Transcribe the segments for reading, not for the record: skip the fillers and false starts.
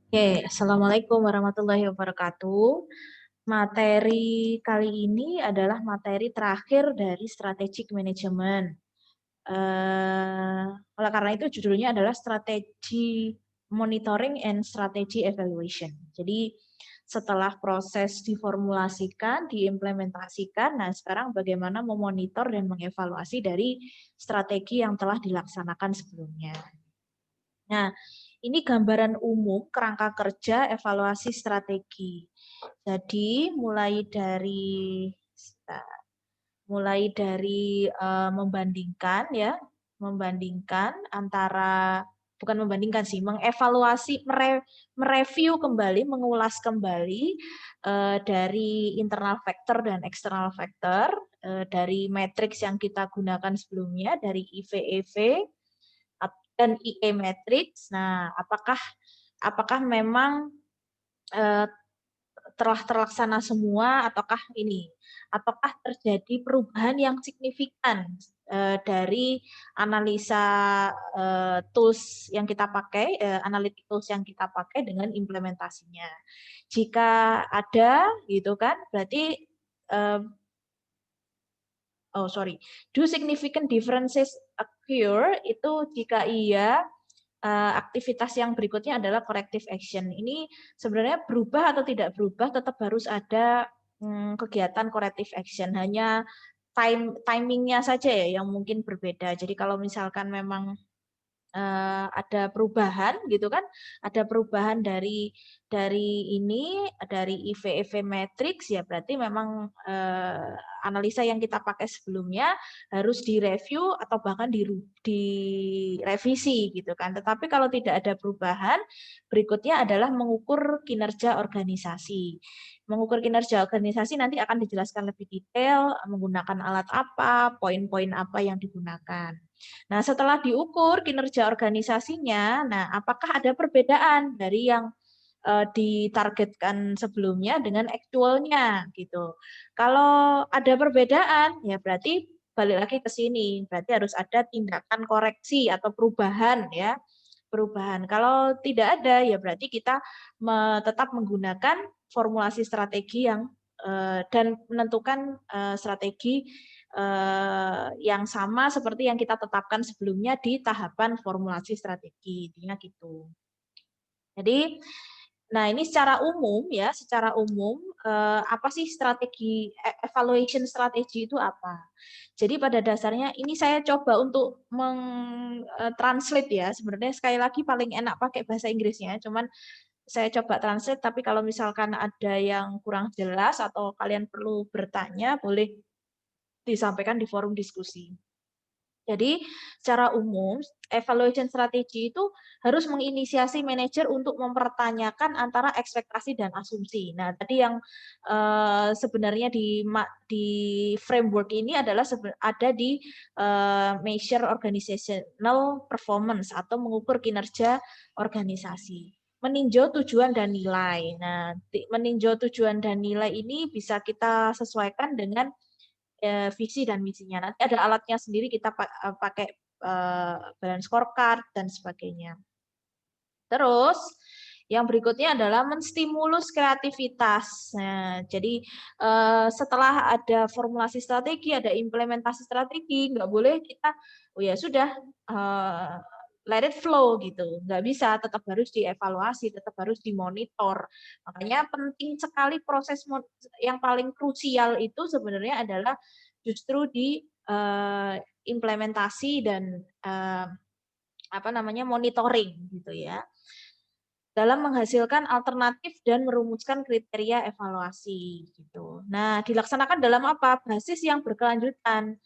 Oke, Assalamualaikum warahmatullahi wabarakatuh. Materi kali ini adalah materi terakhir dari strategic management. Oleh karena itu judulnya adalah strategi monitoring and strategy evaluation. Jadi setelah proses diformulasikan, diimplementasikan, nah sekarang bagaimana memonitor dan mengevaluasi dari strategi yang telah dilaksanakan sebelumnya. Nah, ini gambaran umum kerangka kerja evaluasi strategi. Jadi mulai dari membandingkan ya, membandingkan antara bukan membandingkan sih, mengevaluasi, mereview kembali, mengulas kembali dari internal factor dan external factor dari matriks yang kita gunakan sebelumnya dari IVEV dan IE matrix. Nah, apakah memang eh, telah terlaksana semua ataukah terjadi perubahan yang signifikan dari analisa tools yang kita pakai, analytic tools yang kita pakai dengan implementasinya. Jika ada gitu kan, berarti do significant differences occur itu jika iya aktivitas yang berikutnya adalah corrective action. Ini sebenarnya berubah atau tidak berubah, tetap harus ada kegiatan corrective action. Hanya timingnya saja ya yang mungkin berbeda. Jadi kalau misalkan memang ada perubahan gitu kan, ada perubahan dari IV matrix ya berarti memang analisa yang kita pakai sebelumnya harus direview atau bahkan direvisi gitu kan. Tetapi kalau tidak ada perubahan, berikutnya adalah mengukur kinerja organisasi. Mengukur kinerja organisasi nanti akan dijelaskan lebih detail menggunakan alat apa, poin-poin apa yang digunakan. Nah, setelah diukur kinerja organisasinya, nah apakah ada perbedaan dari yang ditargetkan sebelumnya dengan aktualnya gitu. Kalau ada perbedaan, ya berarti balik lagi ke sini, berarti harus ada tindakan koreksi atau perubahan ya, perubahan. Kalau tidak ada, ya berarti kita tetap menggunakan formulasi strategi yang dan menentukan strategi yang sama seperti yang kita tetapkan sebelumnya di tahapan formulasi strategi, intinya gitu. Jadi, nah ini secara umum ya, secara umum apa sih strategi evaluation strategi itu apa? Jadi pada dasarnya ini saya coba untuk translate ya. Sebenarnya sekali lagi paling enak pakai bahasa Inggrisnya, cuman saya coba translate. Tapi kalau misalkan ada yang kurang jelas atau kalian perlu bertanya, boleh disampaikan di forum diskusi. Jadi secara umum evaluation strategi itu harus menginisiasi manajer untuk mempertanyakan antara ekspektasi dan asumsi. Nah, tadi yang sebenarnya di framework ini adalah ada di measure organizational performance atau mengukur kinerja organisasi. Meninjau tujuan dan nilai. Nah, meninjau tujuan dan nilai ini bisa kita sesuaikan dengan visi dan misinya. Nanti ada alatnya sendiri, kita pakai balance scorecard dan sebagainya. Terus yang berikutnya adalah menstimulus kreativitas. Nah, jadi setelah ada formulasi strategi, ada implementasi strategi, nggak boleh kita, oh ya sudah, let it flow gitu. Nggak bisa, tetap harus dievaluasi, tetap harus dimonitor. Makanya penting sekali proses yang paling krusial itu sebenarnya adalah justru di implementasi dan monitoring gitu ya, dalam menghasilkan alternatif dan merumuskan kriteria evaluasi gitu. Nah, dilaksanakan dalam apa? Basis yang berkelanjutan.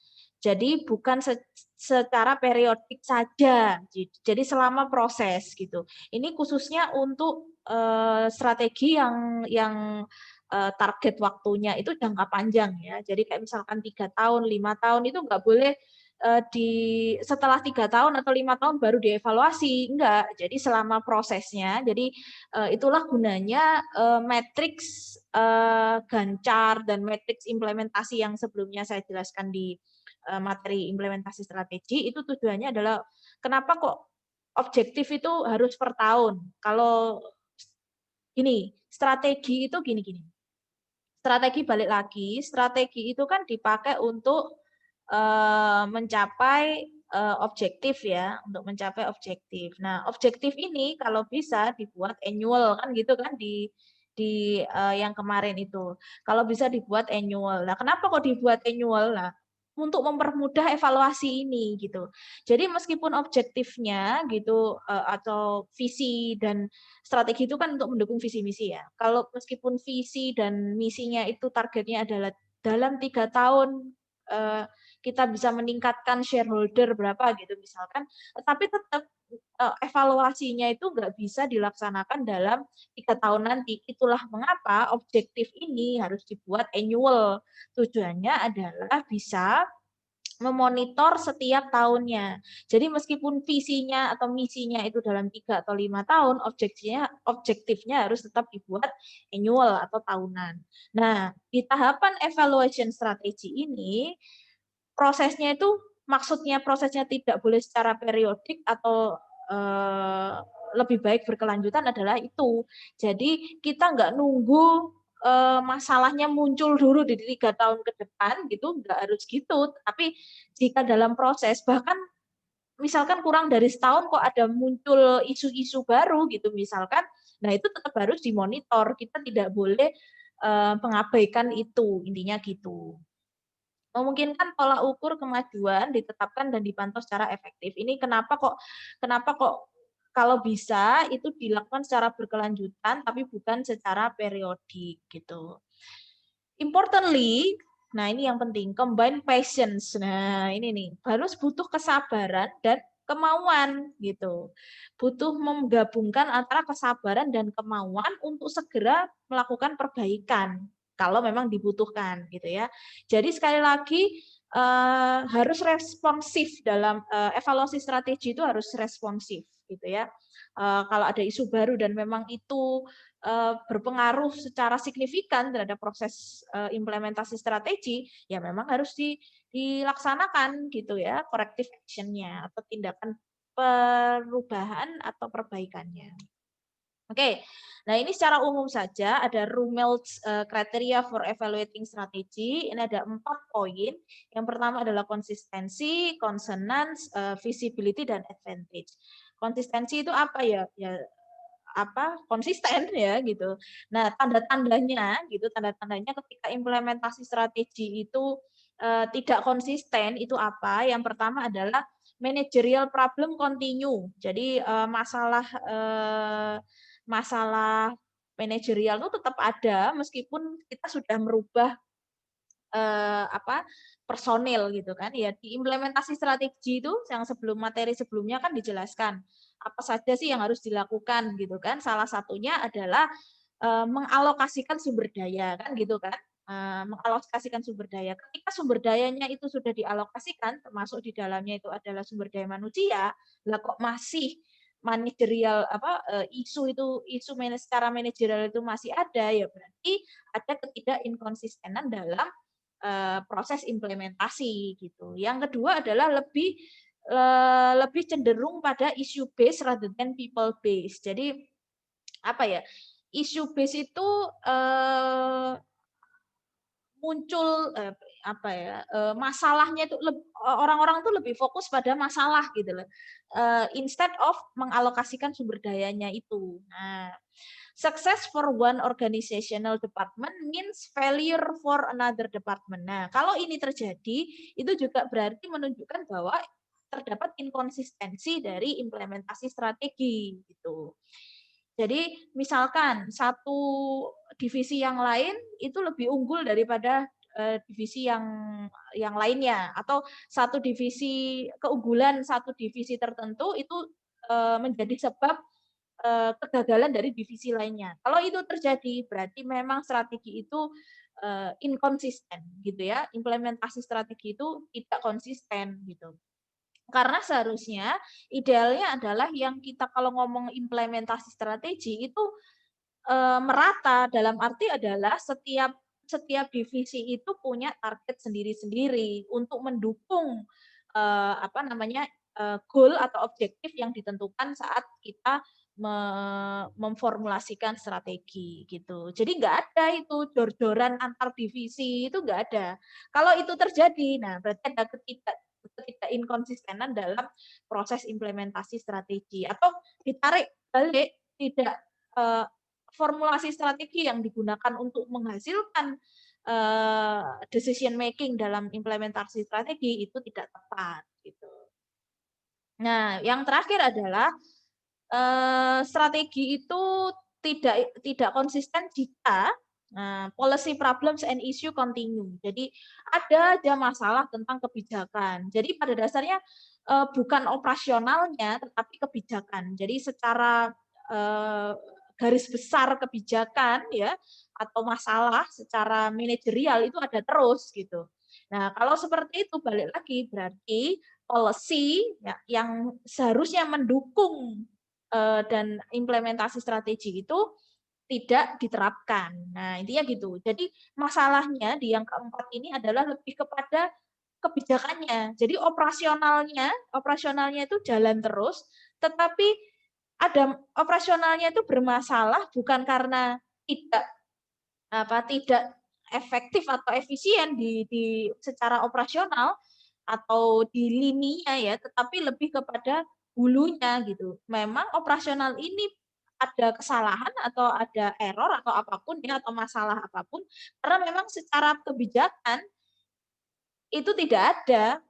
Jadi bukan secara periodik saja. Jadi selama proses gitu. Ini khususnya untuk strategi yang target waktunya itu jangka panjang ya. Jadi kayak misalkan 3 tahun, 5 tahun itu nggak boleh setelah 3 tahun atau 5 tahun baru dievaluasi, enggak. Jadi selama prosesnya, jadi itulah gunanya matriks Gancar dan matriks implementasi yang sebelumnya saya jelaskan di materi implementasi strategi. Itu tujuannya adalah kenapa kok objektif itu harus per tahun. Kalau Gini, strategi itu gini-gini. Strategi balik lagi, strategi itu kan dipakai untuk mencapai objektif ya, untuk mencapai objektif. Nah, objektif ini kalau bisa dibuat annual kan gitu kan di yang kemarin itu. Kalau bisa dibuat annual. Nah, kenapa kok dibuat annual? Nah, untuk mempermudah evaluasi ini gitu. Jadi meskipun objektifnya gitu atau visi dan strategi itu kan untuk mendukung visi misi ya. Kalau meskipun visi dan misinya itu targetnya adalah dalam 3 tahun kita bisa meningkatkan shareholder berapa gitu misalkan, tapi tetap evaluasinya itu nggak bisa dilaksanakan dalam 3 tahun nanti. Itulah mengapa objektif ini harus dibuat annual. Tujuannya adalah bisa memonitor setiap tahunnya. Jadi meskipun visinya atau misinya itu dalam 3 atau 5 tahun, objektifnya harus tetap dibuat annual atau tahunan. Nah, di tahapan evaluation strategi ini, prosesnya itu maksudnya prosesnya tidak boleh secara periodik atau lebih baik berkelanjutan adalah itu. Jadi kita nggak nunggu masalahnya muncul dulu di 3 tahun ke depan gitu, nggak harus gitu. Tapi jika dalam proses bahkan misalkan kurang dari setahun kok ada muncul isu-isu baru gitu misalkan, nah itu tetap harus dimonitor. Kita tidak boleh mengabaikan itu, intinya gitu. Memungkinkan pola ukur kemajuan ditetapkan dan dipantau secara efektif. Ini kenapa kok kalau bisa itu dilakukan secara berkelanjutan tapi bukan secara periodik gitu. Importantly, nah ini yang penting, combine patience. Nah, ini nih, harus butuh kesabaran dan kemauan gitu. Butuh menggabungkan antara kesabaran dan kemauan untuk segera melakukan perbaikan kalau memang dibutuhkan gitu ya. Jadi sekali lagi harus responsif dalam evaluasi strategi itu harus responsif gitu ya. Kalau ada isu baru dan memang itu berpengaruh secara signifikan terhadap proses implementasi strategi, ya memang harus dilaksanakan gitu ya, corrective action-nya atau tindakan perubahan atau perbaikannya. Oke, nah ini secara umum saja ada Rummel's criteria for evaluating strategy. Ini ada 4 poin. Yang pertama adalah konsistensi, consonance, visibility, dan advantage. Konsistensi itu apa ya? Ya apa konsisten ya gitu. Nah, tanda-tandanya gitu, tanda-tandanya ketika implementasi strategi itu tidak konsisten itu apa? Yang pertama adalah managerial problem continue. Jadi masalah manajerial itu tetap ada meskipun kita sudah merubah apa personil gitu kan ya di implementasi strategi itu yang materi sebelumnya kan dijelaskan apa saja sih yang harus dilakukan gitu kan salah satunya adalah mengalokasikan sumber daya kan gitu kan mengalokasikan sumber daya ketika sumber dayanya itu sudah dialokasikan termasuk di dalamnya itu adalah sumber daya manusia lah kok masih manajerial isu secara manajerial itu masih ada ya berarti ada ketidakinkonsistenan dalam proses implementasi gitu. Yang kedua adalah lebih cenderung pada issue based rather than people based. Jadi apa ya? Issue based itu muncul apa ya masalahnya itu orang-orang tuh lebih fokus pada masalah gitu loh instead of mengalokasikan sumber dayanya itu. Nah, success for one organizational department means failure for another department. Nah, kalau ini terjadi, itu juga berarti menunjukkan bahwa terdapat inkonsistensi dari implementasi strategi gitu. Jadi misalkan satu divisi yang lain itu lebih unggul daripada divisi yang lainnya atau satu divisi keunggulan satu divisi tertentu itu menjadi sebab kegagalan dari divisi lainnya. Kalau itu terjadi berarti memang strategi itu inkonsisten gitu ya. Implementasi strategi itu tidak konsisten gitu. Karena seharusnya idealnya adalah yang kita kalau ngomong implementasi strategi itu merata dalam arti adalah setiap divisi itu punya target sendiri-sendiri untuk mendukung apa namanya goal atau objektif yang ditentukan saat kita memformulasikan strategi gitu. Jadi nggak ada itu jor-joran antar divisi, itu nggak ada. Kalau itu terjadi, nah berarti ada ketidakinkonsistenan dalam proses implementasi strategi, atau ditarik balik, tidak formulasi strategi yang digunakan untuk menghasilkan decision making dalam implementasi strategi itu tidak tepat gitu. Nah, yang terakhir adalah strategi itu tidak konsisten jika policy problems and issue continue. Jadi ada aja masalah tentang kebijakan. Jadi pada dasarnya bukan operasionalnya, tetapi kebijakan. Jadi secara garis besar kebijakan ya atau masalah secara manajerial itu ada terus gitu. Nah, kalau seperti itu balik lagi berarti policy ya, yang seharusnya mendukung dan implementasi strategi itu tidak diterapkan. Nah, intinya gitu. Jadi masalahnya di yang keempat ini adalah lebih kepada kebijakannya. Jadi operasionalnya itu jalan terus, tetapi ada operasionalnya itu bermasalah bukan karena tidak efektif atau efisien di secara operasional atau di lininya ya, tetapi lebih kepada hulunya gitu. Memang operasional ini ada kesalahan atau ada error atau apapun ya, atau masalah apapun, karena memang secara kebijakan itu tidak ada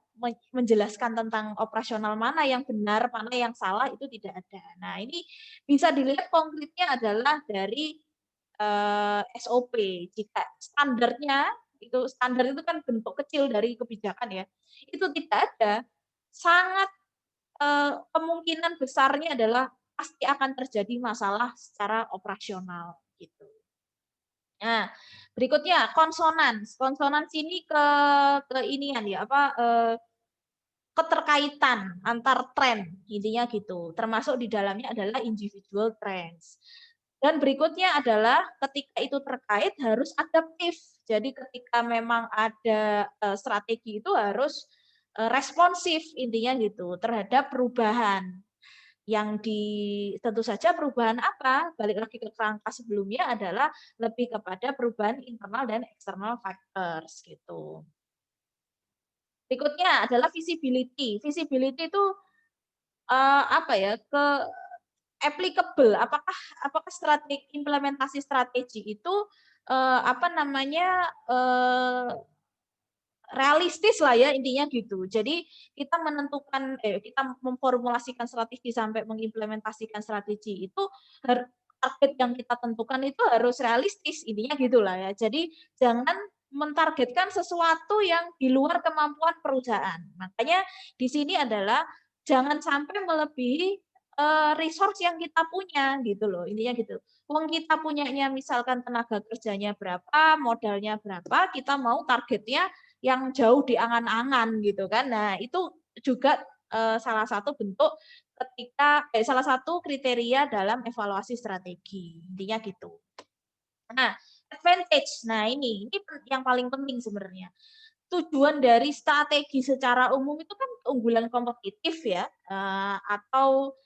menjelaskan tentang operasional mana yang benar, mana yang salah, itu tidak ada. Nah, ini bisa dilihat konkretnya adalah dari SOP. Jika standar itu kan bentuk kecil dari kebijakan ya, itu tidak ada, sangat kemungkinan besarnya adalah pasti akan terjadi masalah secara operasional gitu. Nah, berikutnya konsonans. Konsonans ini ke inian ya apa keterkaitan antar tren intinya gitu. Termasuk di dalamnya adalah individual trends. Dan berikutnya adalah ketika itu terkait harus adaptif. Jadi ketika memang ada strategi itu harus responsif intinya gitu terhadap perubahan yang tentu saja perubahan apa? Balik lagi ke kerangka sebelumnya adalah lebih kepada perubahan internal dan external factors gitu. Berikutnya adalah visibility. Visibility itu apa ya? Applicable. Apakah implementasi strategi itu apa namanya realistis lah ya intinya gitu. Jadi kita memformulasikan strategi sampai mengimplementasikan strategi itu target yang kita tentukan itu harus realistis intinya gitulah ya. Jadi jangan mentargetkan sesuatu yang di luar kemampuan perusahaan. Makanya di sini adalah jangan sampai melebihi resource yang kita punya gitu loh intinya gitu. Uang kita punyanya misalkan tenaga kerjanya berapa, modalnya berapa, kita mau targetnya yang jauh di angan-angan gitu kan. Nah, itu juga salah satu bentuk salah satu kriteria dalam evaluasi strategi. Intinya gitu. Nah, advantage. Nah, ini yang paling penting sebenarnya. Tujuan dari strategi secara umum itu kan keunggulan kompetitif ya, atau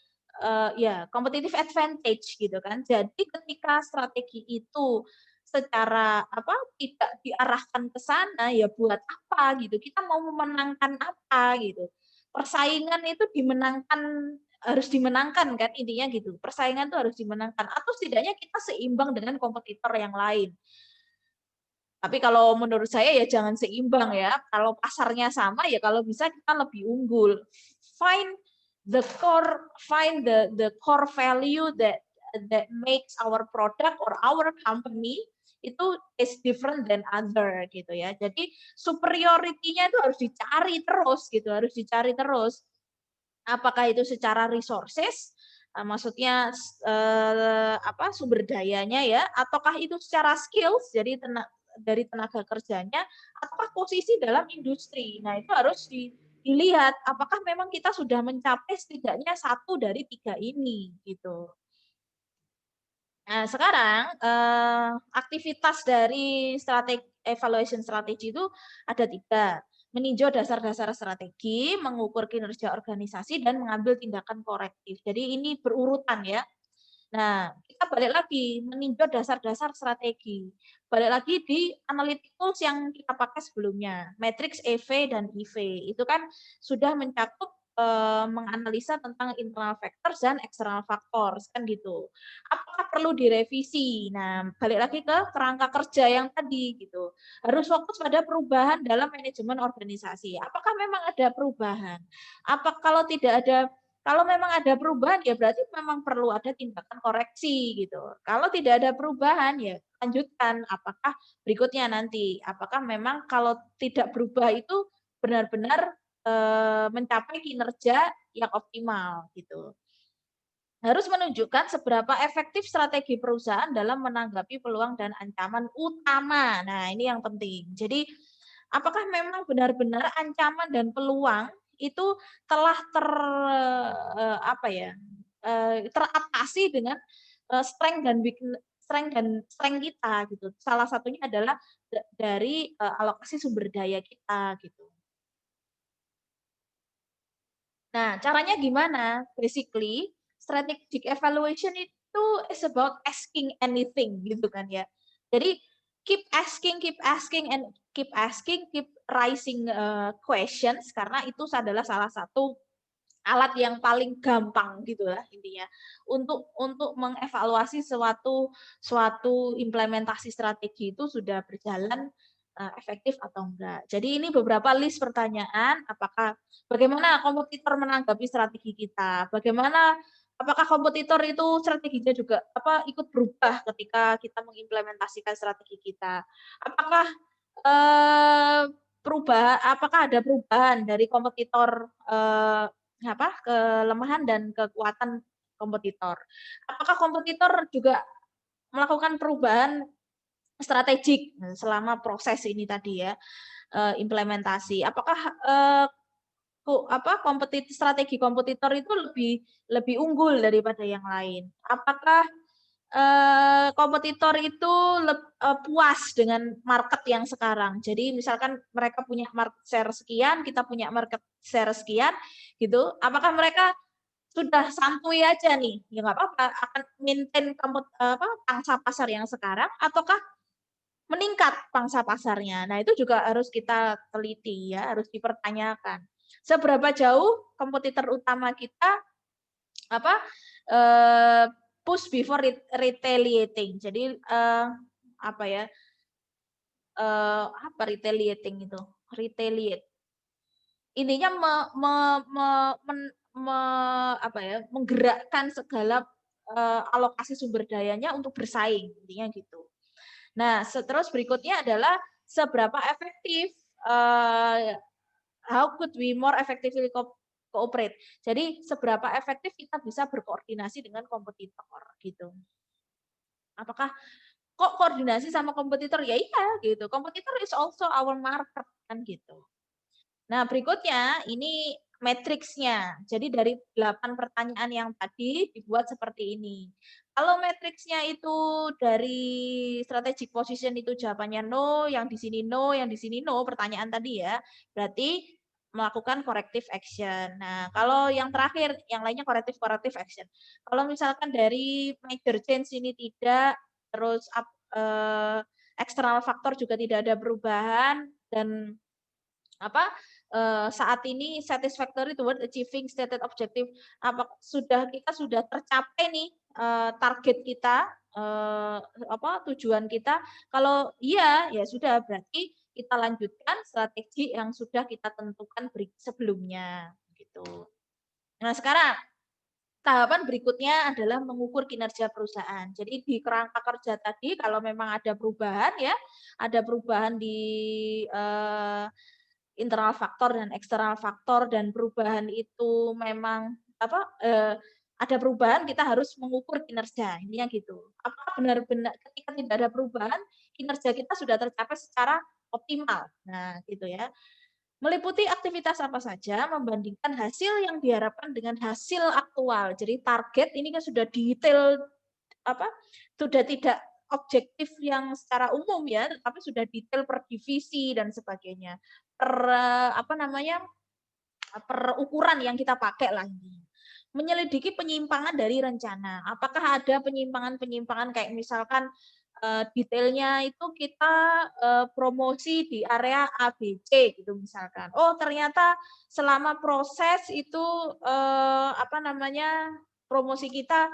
ya competitive advantage gitu kan. Jadi ketika strategi itu secara tidak diarahkan ke sana ya buat apa gitu. Kita mau memenangkan apa gitu. Persaingan itu harus dimenangkan kan intinya gitu. Persaingan itu harus dimenangkan atau setidaknya kita seimbang dengan kompetitor yang lain. Tapi kalau menurut saya ya jangan seimbang ya. Kalau pasarnya sama ya kalau bisa kita lebih unggul. Find the core value that makes our product or our company itu is different than other gitu ya. Jadi superiority-nya itu harus dicari terus gitu, harus dicari terus. Apakah itu secara resources, maksudnya sumber dayanya ya, ataukah itu secara skills, jadi dari tenaga kerjanya, ataukah posisi dalam industri. Nah, itu harus dilihat apakah memang kita sudah mencapai setidaknya satu dari tiga ini gitu. Nah, sekarang aktivitas dari evaluation strategi itu ada tiga. Meninjau dasar-dasar strategi, mengukur kinerja organisasi, dan mengambil tindakan korektif. Jadi ini berurutan ya. Nah, kita balik lagi meninjau dasar-dasar strategi. Balik lagi di analytic tools yang kita pakai sebelumnya, matrix EV dan IV. Itu kan sudah mencakup menganalisa tentang internal factors dan external factors kan gitu. Apakah perlu direvisi? Nah, balik lagi ke kerangka kerja yang tadi gitu. Harus fokus pada perubahan dalam manajemen organisasi. Apakah memang ada perubahan? Apa kalau tidak ada, kalau memang ada perubahan ya berarti memang perlu ada tindakan koreksi gitu. Kalau tidak ada perubahan ya lanjutkan apakah berikutnya nanti. Apakah memang kalau tidak berubah itu benar-benar mencapai kinerja yang optimal gitu. Harus menunjukkan seberapa efektif strategi perusahaan dalam menanggapi peluang dan ancaman utama. Nah, ini yang penting. Jadi, apakah memang benar-benar ancaman dan peluang itu telah apa ya, teratasi dengan strength dan strength kita gitu. Salah satunya adalah dari alokasi sumber daya kita gitu. Nah, caranya gimana? Basically, strategic evaluation itu is about asking anything gitu kan ya. Jadi keep asking and keep asking, keep raising questions karena itu adalah salah satu alat yang paling gampang gitu lah intinya untuk mengevaluasi suatu suatu implementasi strategi itu sudah berjalan efektif atau enggak. Jadi ini beberapa list pertanyaan, apakah bagaimana kompetitor menanggapi strategi kita? Bagaimana apakah kompetitor itu strateginya juga apa ikut berubah ketika kita mengimplementasikan strategi kita? Apakah apakah ada perubahan dari kompetitor apa kelemahan dan kekuatan kompetitor? Apakah kompetitor juga melakukan perubahan strategik selama proses ini tadi ya, implementasi. Apakah strategi kompetitor itu lebih lebih unggul daripada yang lain? Apakah kompetitor itu puas dengan market yang sekarang? Jadi misalkan mereka punya market share sekian, kita punya market share sekian, gitu. Apakah mereka sudah santuy aja nih, ya nggak apa-apa, akan maintain pangsa pasar yang sekarang, ataukah meningkat pangsa pasarnya. Nah, itu juga harus kita teliti ya, harus dipertanyakan. Seberapa jauh kompetitor utama kita apa push before retaliating. Jadi apa ya? Apa retaliating itu? Retaliate. Intinya apa ya? Menggerakkan segala alokasi sumber dayanya untuk bersaing, intinya gitu. Nah, terus berikutnya adalah seberapa efektif how could we more effectively cooperate. Jadi seberapa efektif kita bisa berkoordinasi dengan kompetitor gitu. Apakah kok koordinasi sama kompetitor? Ya iya gitu. Kompetitor is also our market kan gitu. Nah, berikutnya ini matriksnya. Jadi dari 8 pertanyaan yang tadi dibuat seperti ini. Kalau matriksnya itu dari strategic position itu jawabannya no, yang di sini no, yang di sini no, pertanyaan tadi ya. Berarti melakukan corrective action. Nah, kalau yang terakhir, yang lainnya corrective action. Kalau misalkan dari major change ini tidak, terus eksternal faktor juga tidak ada perubahan dan apa saat ini satisfactory toward achieving stated objective, apa kita sudah tercapai nih target kita tujuan kita. Kalau iya ya sudah berarti kita lanjutkan strategi yang sudah kita tentukan sebelumnya gitu. Nah, sekarang tahapan berikutnya adalah mengukur kinerja perusahaan. Jadi di kerangka kerja tadi kalau memang ada perubahan ya, ada perubahan di internal faktor dan eksternal faktor dan perubahan itu memang apa ada perubahan kita harus mengukur kinerja intinya gitu. Apakah benar-benar ketika tidak ada perubahan kinerja kita sudah tercapai secara optimal. Nah, gitu ya. Meliputi aktivitas apa saja, membandingkan hasil yang diharapkan dengan hasil aktual. Jadi target ini kan sudah detail apa sudah tidak objektif yang secara umum ya, tetapi sudah detail per divisi dan sebagainya. Per apa namanya? Per ukuran yang kita pakai lah intinya. menyelidiki penyimpangan dari rencana. Apakah ada penyimpangan-penyimpangan kayak misalkan detailnya itu kita promosi di area ABC gitu misalkan. Oh, ternyata selama proses itu apa namanya promosi kita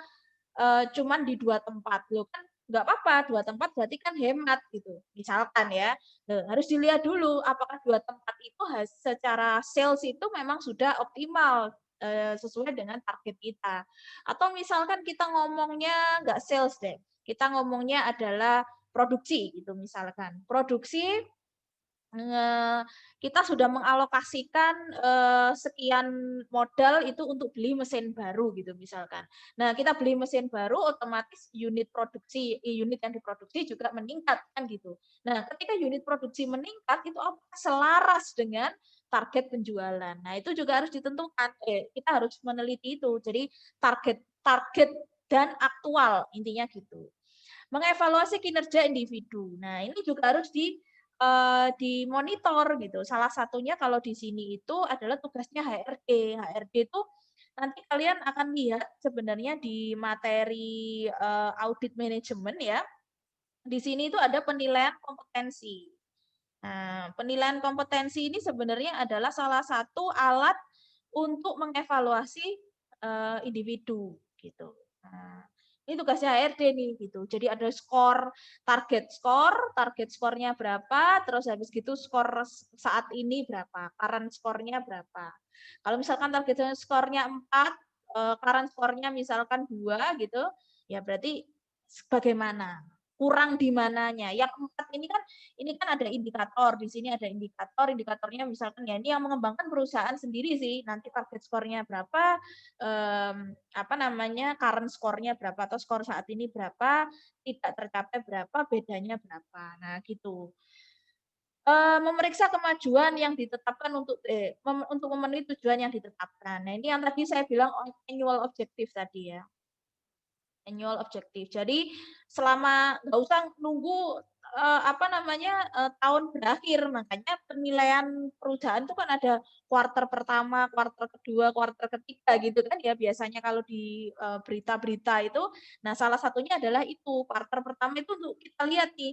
cuman di 2 tempat. Loh kan nggak apa-apa, 2 tempat berarti kan hemat gitu, misalkan ya. Harus dilihat dulu apakah 2 tempat itu secara sales itu memang sudah optimal, sesuai dengan target kita. Atau misalkan kita ngomongnya nggak sales deh, kita ngomongnya adalah produksi gitu misalkan. Produksi kita sudah mengalokasikan sekian modal itu untuk beli mesin baru gitu misalkan. Nah, kita beli mesin baru otomatis unit produksi, unit yang diproduksi juga meningkat kan gitu. Nah, ketika unit produksi meningkat itu apakah selaras dengan target penjualan. Nah, itu juga harus ditentukan. Kita harus meneliti itu. Jadi target dan aktual intinya gitu. Mengevaluasi kinerja individu. Nah, ini juga harus dimonitor gitu. Salah satunya kalau di sini itu adalah tugasnya HRD. HRD itu nanti kalian akan lihat sebenarnya di materi audit manajemen ya. Di sini itu ada penilaian kompetensi. Nah, penilaian kompetensi ini sebenarnya adalah salah satu alat untuk mengevaluasi individu gitu. Nah, ini tugasnya HRD nih gitu. Jadi ada target skornya berapa, terus habis gitu skor saat ini berapa, current skornya berapa. Kalau misalkan target skornya 4, current skornya misalkan 2 gitu, ya berarti bagaimana? Kurang di mananya. Yang 4 ini kan ada indikator, di sini ada indikatornya misalkan ya ini yang mengembangkan perusahaan sendiri sih, nanti target skornya berapa, apa namanya, current skornya berapa, atau skor saat ini berapa, tidak tercapai berapa, bedanya berapa. Nah, gitu. Memeriksa kemajuan yang ditetapkan untuk memenuhi tujuan yang ditetapkan. Nah, ini yang tadi saya bilang annual objective tadi ya. Annual objective. Jadi selama nggak usah nunggu apa namanya tahun berakhir, makanya penilaian perusahaan itu kan ada kuartal pertama, kuartal kedua, kuartal ketiga gitu kan ya biasanya kalau di berita-berita itu. Nah salah satunya adalah itu kuartal pertama itu untuk kita lihat nih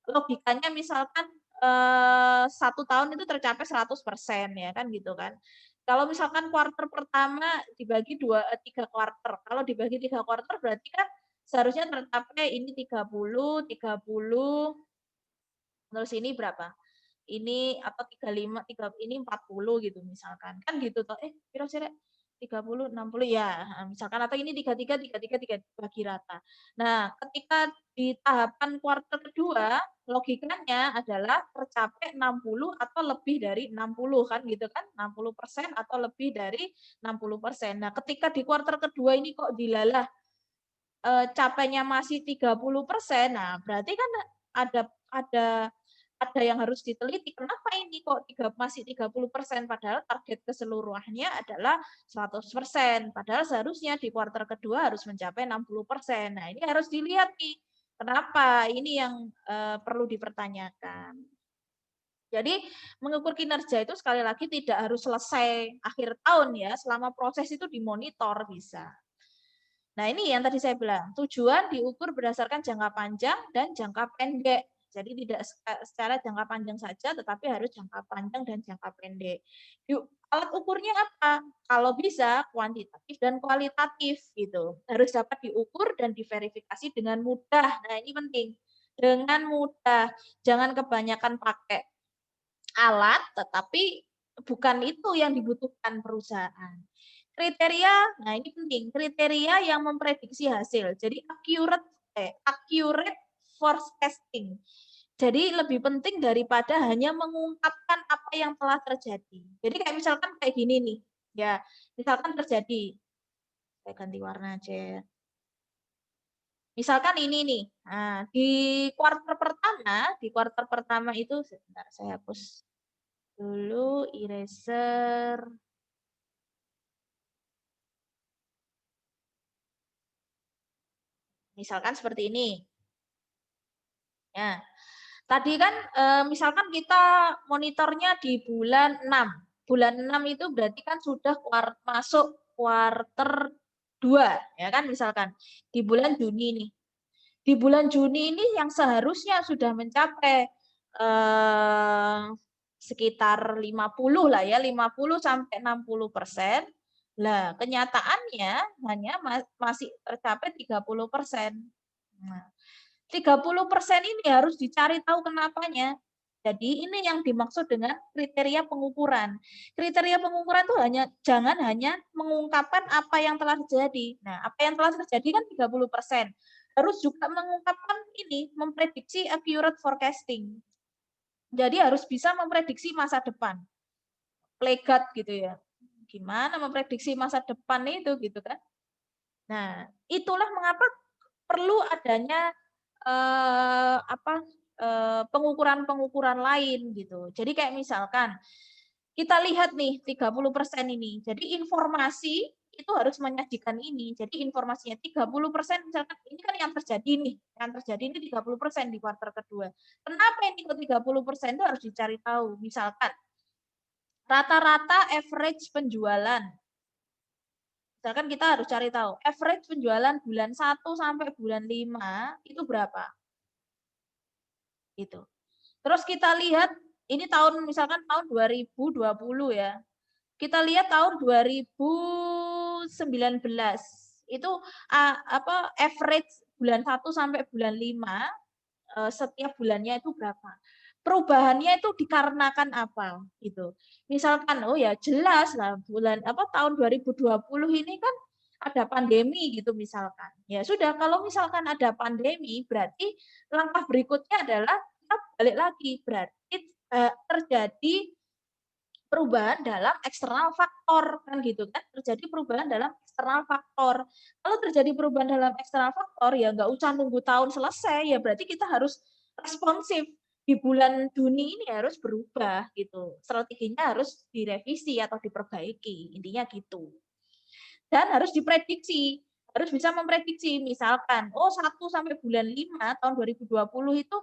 logikanya misalkan 1 tahun itu tercapai 100% ya kan gitu kan. Kalau misalkan kuartal pertama dibagi 3 kuartal, kalau dibagi 3 kuartal berarti kan seharusnya tercapai ini 30, 30, terus ini berapa? Ini atau 35, ini 40 gitu misalkan. Kan gitu toh. Kira-kira 30, 60 ya, misalkan atau ini 33, 33, 3 bagi rata. Nah, ketika di tahapan kuartal kedua, logikanya adalah tercapai 60 atau lebih dari 60 kan gitu kan, 60% atau lebih dari 60%. Nah, ketika di kuartal kedua ini kok dilalah capainya masih 30%, nah berarti kan ada ada ada yang harus diteliti, kenapa ini kok masih 30% padahal target keseluruhannya adalah 100%, padahal seharusnya di kuartal kedua harus mencapai 60%. Nah, ini harus dilihat nih, kenapa? Ini yang perlu dipertanyakan. Jadi mengukur kinerja itu sekali lagi tidak harus selesai akhir tahun ya, selama proses itu dimonitor bisa. Nah, ini yang tadi saya bilang, tujuan diukur berdasarkan jangka panjang dan jangka pendek. Jadi tidak secara jangka panjang saja, tetapi harus jangka panjang dan jangka pendek. Yuk, alat ukurnya apa? Kalau bisa kuantitatif dan kualitatif gitu. Harus dapat diukur dan diverifikasi dengan mudah. Nah, ini penting. Dengan mudah. Jangan kebanyakan pakai alat, tetapi bukan itu yang dibutuhkan perusahaan. Kriteria, nah ini penting, kriteria yang memprediksi hasil. Jadi accurate forecasting. Jadi lebih penting daripada hanya mengungkapkan apa yang telah terjadi. Jadi kayak misalkan kayak gini nih, ya misalkan terjadi, saya ganti warna aja ya. Misalkan ini nih, nah, di kuartal pertama itu, sebentar saya hapus dulu eraser. Misalkan seperti ini. Ya. Tadi kan misalkan kita monitornya di bulan 6. Bulan 6 itu berarti kan sudah masuk kuarter 2, ya kan misalkan di bulan Juni nih. Di bulan Juni ini yang seharusnya sudah mencapai sekitar 50 lah ya, 50 sampai 60%. Lah, kenyataannya hanya masih tercapai 30%. Nah, 30% ini harus dicari tahu kenapanya. Jadi ini yang dimaksud dengan kriteria pengukuran. Kriteria pengukuran itu jangan hanya mengungkapkan apa yang telah terjadi. Nah, apa yang telah terjadi kan 30%. Harus juga mengungkapkan ini, memprediksi accurate forecasting. Jadi harus bisa memprediksi masa depan. Plegat gitu ya. Gimana memprediksi masa depan itu gitu kan. Nah, itulah mengapa perlu adanya pengukuran-pengukuran lain gitu. Jadi kayak misalkan kita lihat nih 30% ini. Jadi informasi itu harus menyajikan ini. Jadi informasinya 30% misalkan ini kan yang terjadi nih. Yang terjadi ini 30% di kuartal kedua. Kenapa ini kok 30% itu harus dicari tahu. Misalkan rata-rata average penjualan. Misalkan kita harus cari tahu average penjualan bulan 1 sampai bulan 5 itu berapa. Gitu. Terus kita lihat ini misalkan tahun 2020 ya. Kita lihat tahun 2019 itu average bulan 1 sampai bulan 5 setiap bulannya itu berapa. Perubahannya itu dikarenakan apa gitu. Misalkan oh ya jelas lah tahun 2020 ini kan ada pandemi gitu misalkan. Ya sudah kalau misalkan ada pandemi berarti langkah berikutnya adalah kita balik lagi berarti terjadi perubahan dalam eksternal faktor kan gitu kan, terjadi perubahan dalam eksternal faktor. Kalau terjadi perubahan dalam eksternal faktor ya nggak usah nunggu tahun selesai, ya berarti kita harus responsif di bulan Juni ini harus berubah gitu, strateginya harus direvisi atau diperbaiki, intinya gitu. Dan harus diprediksi, harus bisa memprediksi misalkan 1 sampai bulan 5 tahun 2020 itu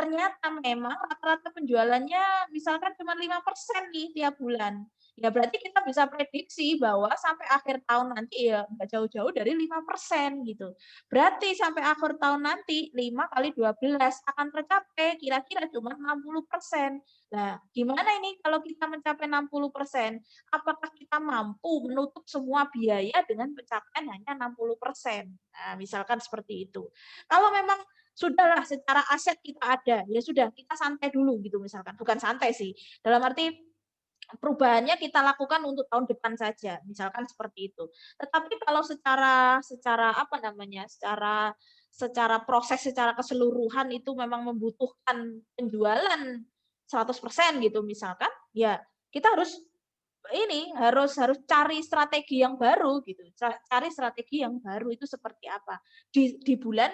ternyata memang rata-rata penjualannya misalkan cuma 5% nih tiap bulan. Ya berarti kita bisa prediksi bahwa sampai akhir tahun nanti ya nggak jauh-jauh dari 5% gitu. Berarti sampai akhir tahun nanti 5 kali 12 akan tercapai kira-kira cuma 60%. Nah, gimana ini kalau kita mencapai 60%? Apakah kita mampu menutup semua biaya dengan pencapaian hanya 60%? Nah, misalkan seperti itu. Kalau memang sudahlah secara aset kita ada, ya sudah kita santai dulu gitu misalkan. Bukan santai sih, dalam arti perubahannya kita lakukan untuk tahun depan saja, misalkan seperti itu. Tetapi kalau secara apa namanya, secara proses secara keseluruhan itu memang membutuhkan penjualan 100% gitu misalkan, ya kita harus cari strategi yang baru gitu. Cari strategi yang baru itu seperti apa. Di bulan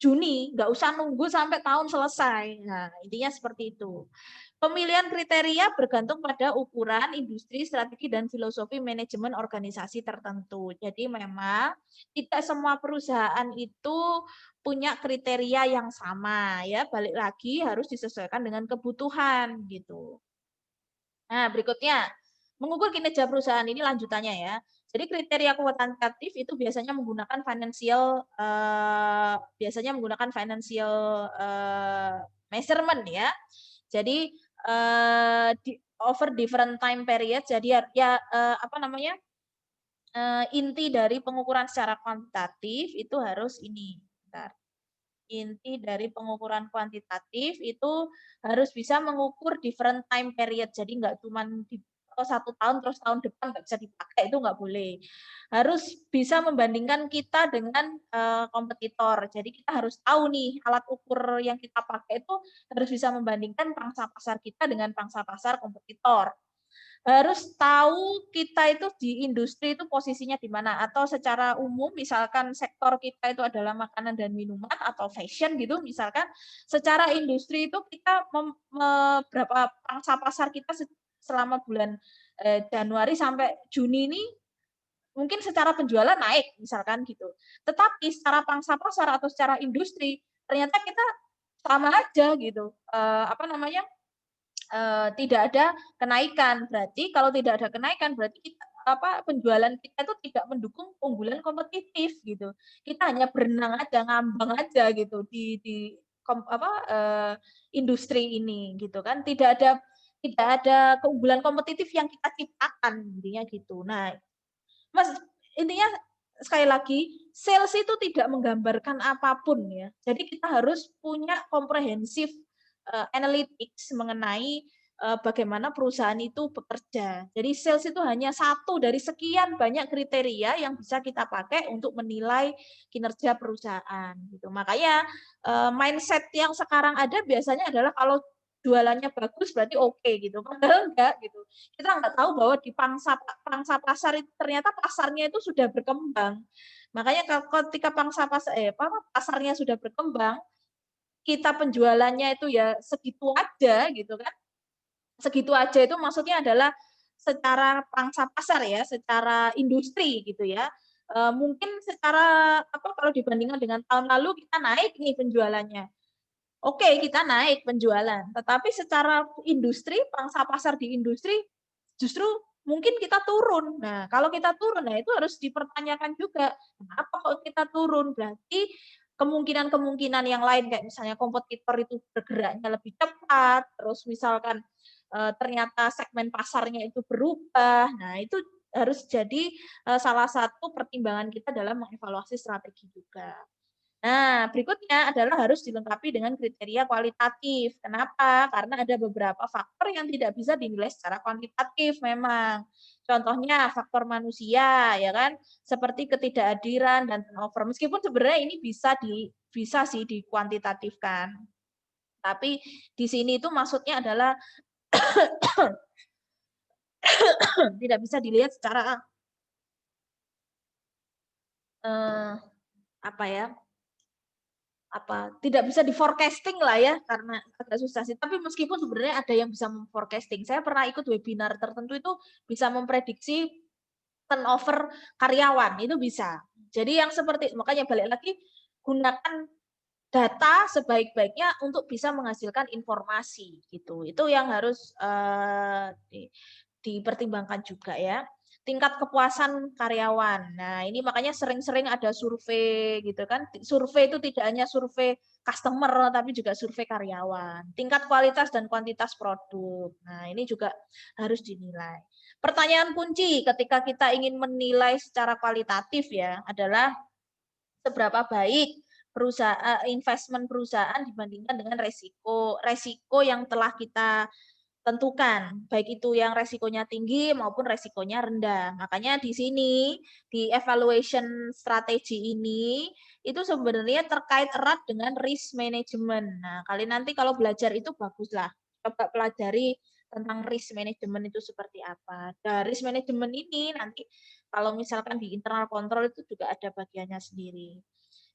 Juni, nggak usah nunggu sampai tahun selesai. Nah, intinya seperti itu. Pemilihan kriteria bergantung pada ukuran, industri, strategi, dan filosofi manajemen organisasi tertentu. Jadi memang tidak semua perusahaan itu punya kriteria yang sama ya. Balik lagi harus disesuaikan dengan kebutuhan gitu. Nah, berikutnya mengukur kinerja perusahaan ini lanjutannya ya. Jadi kriteria kuantitatif itu biasanya menggunakan financial measurement ya. Jadi over different time period. Jadi inti dari pengukuran secara kuantitatif itu harus ini. Bentar. Inti dari pengukuran kuantitatif itu harus bisa mengukur different time period. Jadi nggak cuma di 1 tahun terus tahun depan nggak bisa dipakai, itu nggak boleh. Harus bisa membandingkan kita dengan kompetitor. Jadi kita harus tahu nih alat ukur yang kita pakai itu harus bisa membandingkan pangsa pasar kita dengan pangsa pasar kompetitor. Harus tahu kita itu di industri itu posisinya di mana, atau secara umum misalkan sektor kita itu adalah makanan dan minuman atau fashion gitu misalkan, secara industri itu kita berapa pangsa pasar kita selama bulan Januari sampai Juni ini mungkin secara penjualan naik misalkan gitu. Tetapi secara pangsa pasar atau secara industri ternyata kita sama aja gitu. Tidak ada kenaikan. Berarti kalau tidak ada kenaikan berarti penjualan kita itu tidak mendukung keunggulan kompetitif gitu. Kita hanya berenang aja, ngambang aja gitu di industri ini gitu kan. Tidak ada keunggulan kompetitif yang kita ciptakan intinya gitu. Nah, Mas, intinya sekali lagi, sales itu tidak menggambarkan apapun ya. Jadi kita harus punya komprehensif analytics mengenai bagaimana perusahaan itu bekerja. Jadi sales itu hanya satu dari sekian banyak kriteria yang bisa kita pakai untuk menilai kinerja perusahaan gitu. Makanya mindset yang sekarang ada biasanya adalah kalau jualannya bagus berarti oke gitu. Padahal enggak gitu. Kita nggak tahu bahwa di pangsa pasar itu ternyata pasarnya itu sudah berkembang. Makanya ketika pasarnya sudah berkembang, kita penjualannya itu ya segitu aja gitu kan. Segitu aja itu maksudnya adalah secara pangsa pasar ya, secara industri gitu ya. Mungkin secara kalau dibandingkan dengan tahun lalu kita naik nih penjualannya. Oke, kita naik penjualan, tetapi secara industri, pangsa pasar di industri justru mungkin kita turun. Nah, kalau kita turun, nah itu harus dipertanyakan juga, kenapa kok kita turun? Berarti kemungkinan-kemungkinan yang lain kayak misalnya kompetitor itu bergeraknya lebih cepat, terus misalkan ternyata segmen pasarnya itu berubah. Nah, itu harus jadi salah satu pertimbangan kita dalam mengevaluasi strategi juga. Nah, berikutnya adalah harus dilengkapi dengan kriteria kualitatif. Kenapa? Karena ada beberapa faktor yang tidak bisa dinilai secara kuantitatif memang. Contohnya faktor manusia, ya kan? Seperti ketidakhadiran dan turnover. Meskipun sebenarnya ini bisa sih dikuantitatifkan. Tapi di sini itu maksudnya adalah tidak bisa dilihat secara apa ya? Tidak bisa di forecasting lah ya, karena agak susah sih. Tapi meskipun sebenarnya ada yang bisa memforecasting. Saya pernah ikut webinar tertentu itu bisa memprediksi turnover karyawan, itu bisa. Jadi yang seperti makanya balik lagi, gunakan data sebaik-baiknya untuk bisa menghasilkan informasi gitu. Itu yang harus dipertimbangkan juga ya. Tingkat kepuasan karyawan. Nah, ini makanya sering-sering ada survei gitu kan. Survei itu tidak hanya survei customer tapi juga survei karyawan. Tingkat kualitas dan kuantitas produk. Nah, ini juga harus dinilai. Pertanyaan kunci ketika kita ingin menilai secara kualitatif ya adalah seberapa baik investment perusahaan dibandingkan dengan resiko yang telah kita tentukan, baik itu yang resikonya tinggi maupun resikonya rendah. Makanya di sini, di evaluation strategi ini, itu sebenarnya terkait erat dengan risk management. Nah, kalian nanti kalau belajar itu baguslah. Coba pelajari tentang risk management itu seperti apa. Nah, risk management ini nanti kalau misalkan di internal control itu juga ada bagiannya sendiri.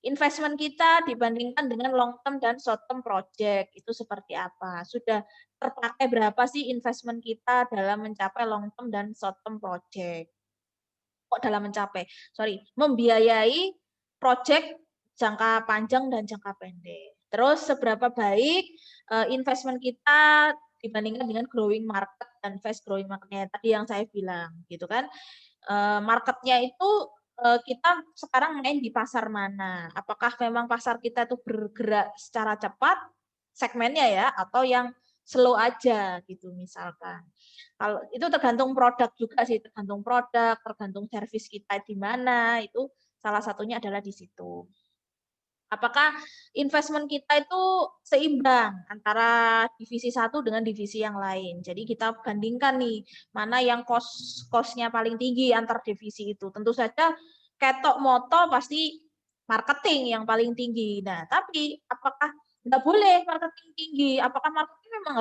Investment kita dibandingkan dengan long term dan short term project itu seperti apa? Sudah terpakai berapa sih investment kita dalam mencapai long term dan short term project? Kok dalam mencapai? Sorry, membiayai project jangka panjang dan jangka pendek. Terus seberapa baik investment kita dibandingkan dengan growing market dan fast growing marketnya tadi yang saya bilang gitu kan. Marketnya itu kita sekarang main di pasar mana? Apakah memang pasar kita itu bergerak secara cepat segmennya ya, atau yang slow aja gitu misalkan. Kalau itu tergantung produk juga sih, tergantung produk, tergantung service kita di mana, itu salah satunya adalah di situ. Apakah investment kita itu seimbang antara divisi satu dengan divisi yang lain. Jadi kita bandingkan nih, mana yang cost-nya paling tinggi antar divisi itu. Tentu saja ketok moto pasti marketing yang paling tinggi. Nah, tapi apakah nggak boleh marketing tinggi? Apakah marketing memang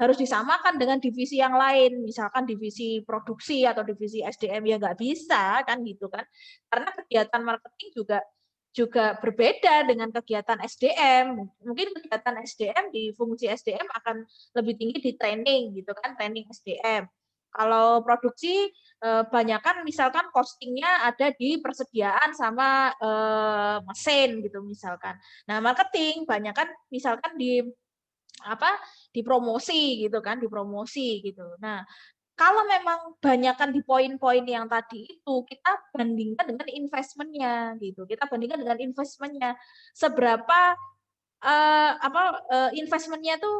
harus disamakan dengan divisi yang lain? Misalkan divisi produksi atau divisi SDM ya nggak bisa kan gitu kan? Karena kegiatan marketing juga berbeda dengan kegiatan SDM. Mungkin kegiatan SDM di fungsi SDM akan lebih tinggi di training gitu kan, training SDM. Kalau produksi banyakkan misalkan costingnya ada di persediaan sama mesin gitu misalkan. Nah, marketing banyakkan misalkan di promosi gitu kan, di promosi gitu. Nah, kalau memang banyakan di poin-poin yang tadi itu, kita bandingkan dengan investment-nya gitu. Kita bandingkan dengan investment-nya. Seberapa investment-nya itu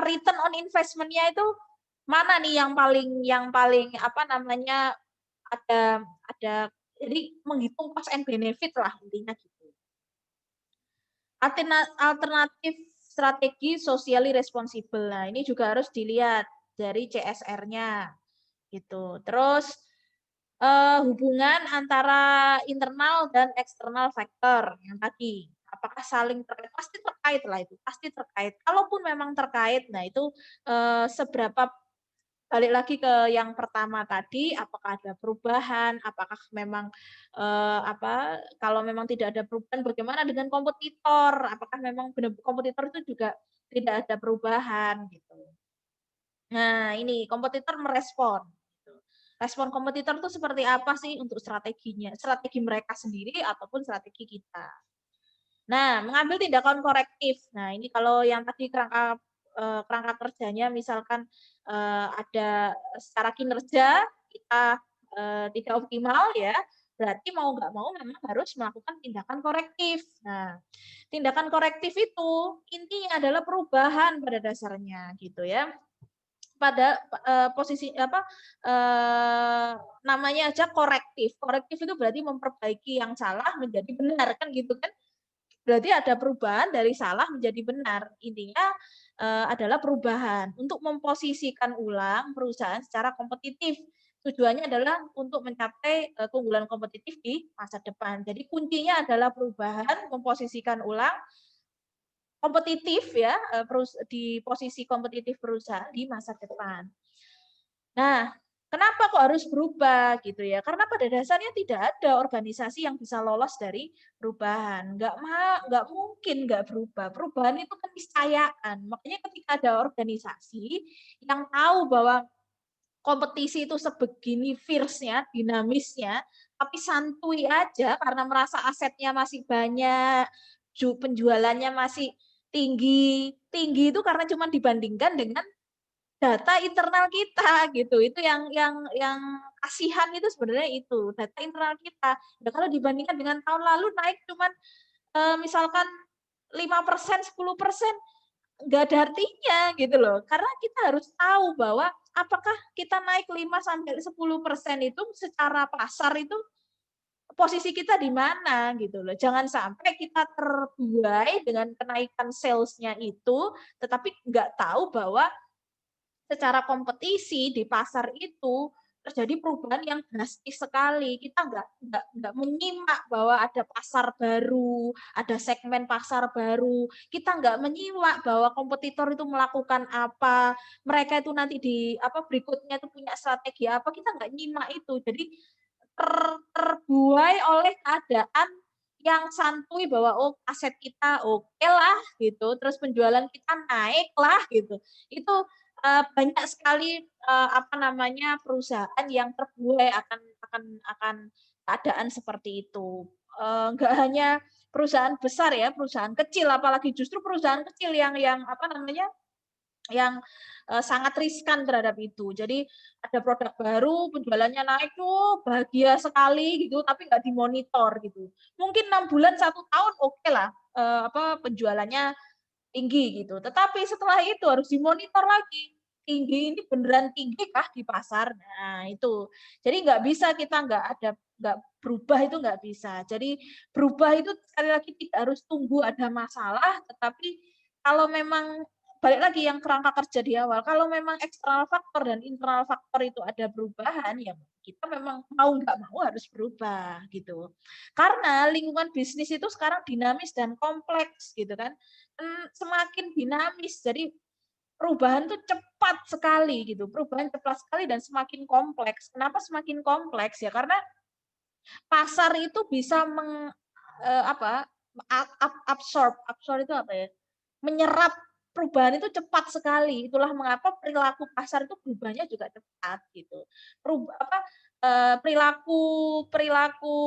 return on investment-nya itu mana nih yang paling apa namanya ada jadi menghitung cost and benefit lah intinya gitu. Alternatif strategi socially responsible. Nah, ini juga harus dilihat dari CSR-nya gitu. Terus hubungan antara internal dan eksternal faktor yang tadi. Apakah saling terkait? Pasti terkait lah itu, pasti terkait. Kalaupun memang terkait, nah itu seberapa balik lagi ke yang pertama tadi, apakah ada perubahan, apakah memang kalau memang tidak ada perubahan, bagaimana dengan kompetitor? Apakah memang benar kompetitor itu juga tidak ada perubahan gitu. Nah, ini kompetitor merespon. Gitu. Respon kompetitor itu seperti apa sih untuk strateginya? Strategi mereka sendiri ataupun strategi kita. Nah, mengambil tindakan korektif. Nah, ini kalau yang tadi kerangka kerjanya misalkan ada secara kinerja kita tidak optimal ya, berarti mau nggak mau memang harus melakukan tindakan korektif. Nah, tindakan korektif itu intinya adalah perubahan pada dasarnya gitu ya. Pada posisi namanya aja korektif. Korektif itu berarti memperbaiki yang salah menjadi benar kan gitu kan. Berarti ada perubahan dari salah menjadi benar. Intinya adalah perubahan untuk memposisikan ulang perusahaan secara kompetitif. Tujuannya adalah untuk mencapai keunggulan kompetitif di masa depan. Jadi kuncinya adalah perubahan, memposisikan ulang kompetitif ya di posisi kompetitif perusahaan di masa depan. Nah, kenapa kok harus berubah gitu ya? Karena pada dasarnya tidak ada organisasi yang bisa lolos dari perubahan. Nggak mungkin nggak berubah. Perubahan itu keniscayaan. Makanya ketika ada organisasi yang tahu bahwa kompetisi itu sebegini fierce-nya, dinamisnya, tapi santuy aja karena merasa asetnya masih banyak, penjualannya masih tinggi. Tinggi itu karena cuma dibandingkan dengan data internal kita gitu. Itu yang kasihan itu sebenarnya itu, data internal kita. Ya kalau dibandingkan dengan tahun lalu naik cuman misalkan 5%, 10%, nggak ada artinya gitu loh. Karena kita harus tahu bahwa apakah kita naik 5 sampai 10% itu secara pasar itu posisi kita di mana gitu loh. Jangan sampai kita terbuai dengan kenaikan sales-nya itu, tetapi nggak tahu bahwa secara kompetisi di pasar itu terjadi perubahan yang drastis sekali. Kita nggak menyimak bahwa ada pasar baru, ada segmen pasar baru. Kita nggak menyimak bahwa kompetitor itu melakukan apa, mereka itu nanti berikutnya itu punya strategi apa. Kita nggak nyimak itu. Jadi terbuai oleh keadaan yang santuy bahwa oh aset kita oke lah gitu, terus penjualan kita naik lah gitu. Itu banyak sekali perusahaan yang terbuai akan keadaan seperti itu. Enggak hanya perusahaan besar ya, perusahaan kecil, apalagi justru perusahaan kecil yang sangat riskan terhadap itu. Jadi ada produk baru, penjualannya naik tuh bahagia sekali gitu, tapi nggak dimonitor gitu. Mungkin 6 bulan, 1 tahun oke lah penjualannya tinggi gitu. Tetapi setelah itu harus dimonitor lagi. Tinggi ini beneran tinggi kah di pasar? Nah, itu. Jadi nggak bisa kita nggak berubah itu nggak bisa. Jadi berubah itu sekali lagi tidak harus tunggu ada masalah, tetapi kalau memang balik lagi yang kerangka kerja di awal, kalau memang eksternal faktor dan internal faktor itu ada perubahan, ya kita memang mau nggak mau harus berubah gitu. Karena lingkungan bisnis itu sekarang dinamis dan kompleks gitu kan. Semakin dinamis, jadi perubahan tuh cepat sekali gitu, perubahan cepat sekali dan semakin kompleks. Kenapa semakin kompleks ya? Karena pasar itu bisa absorb itu apa ya? Menyerap perubahan itu cepat sekali. Itulah mengapa perilaku pasar itu berubahnya juga cepat gitu. perilaku perilaku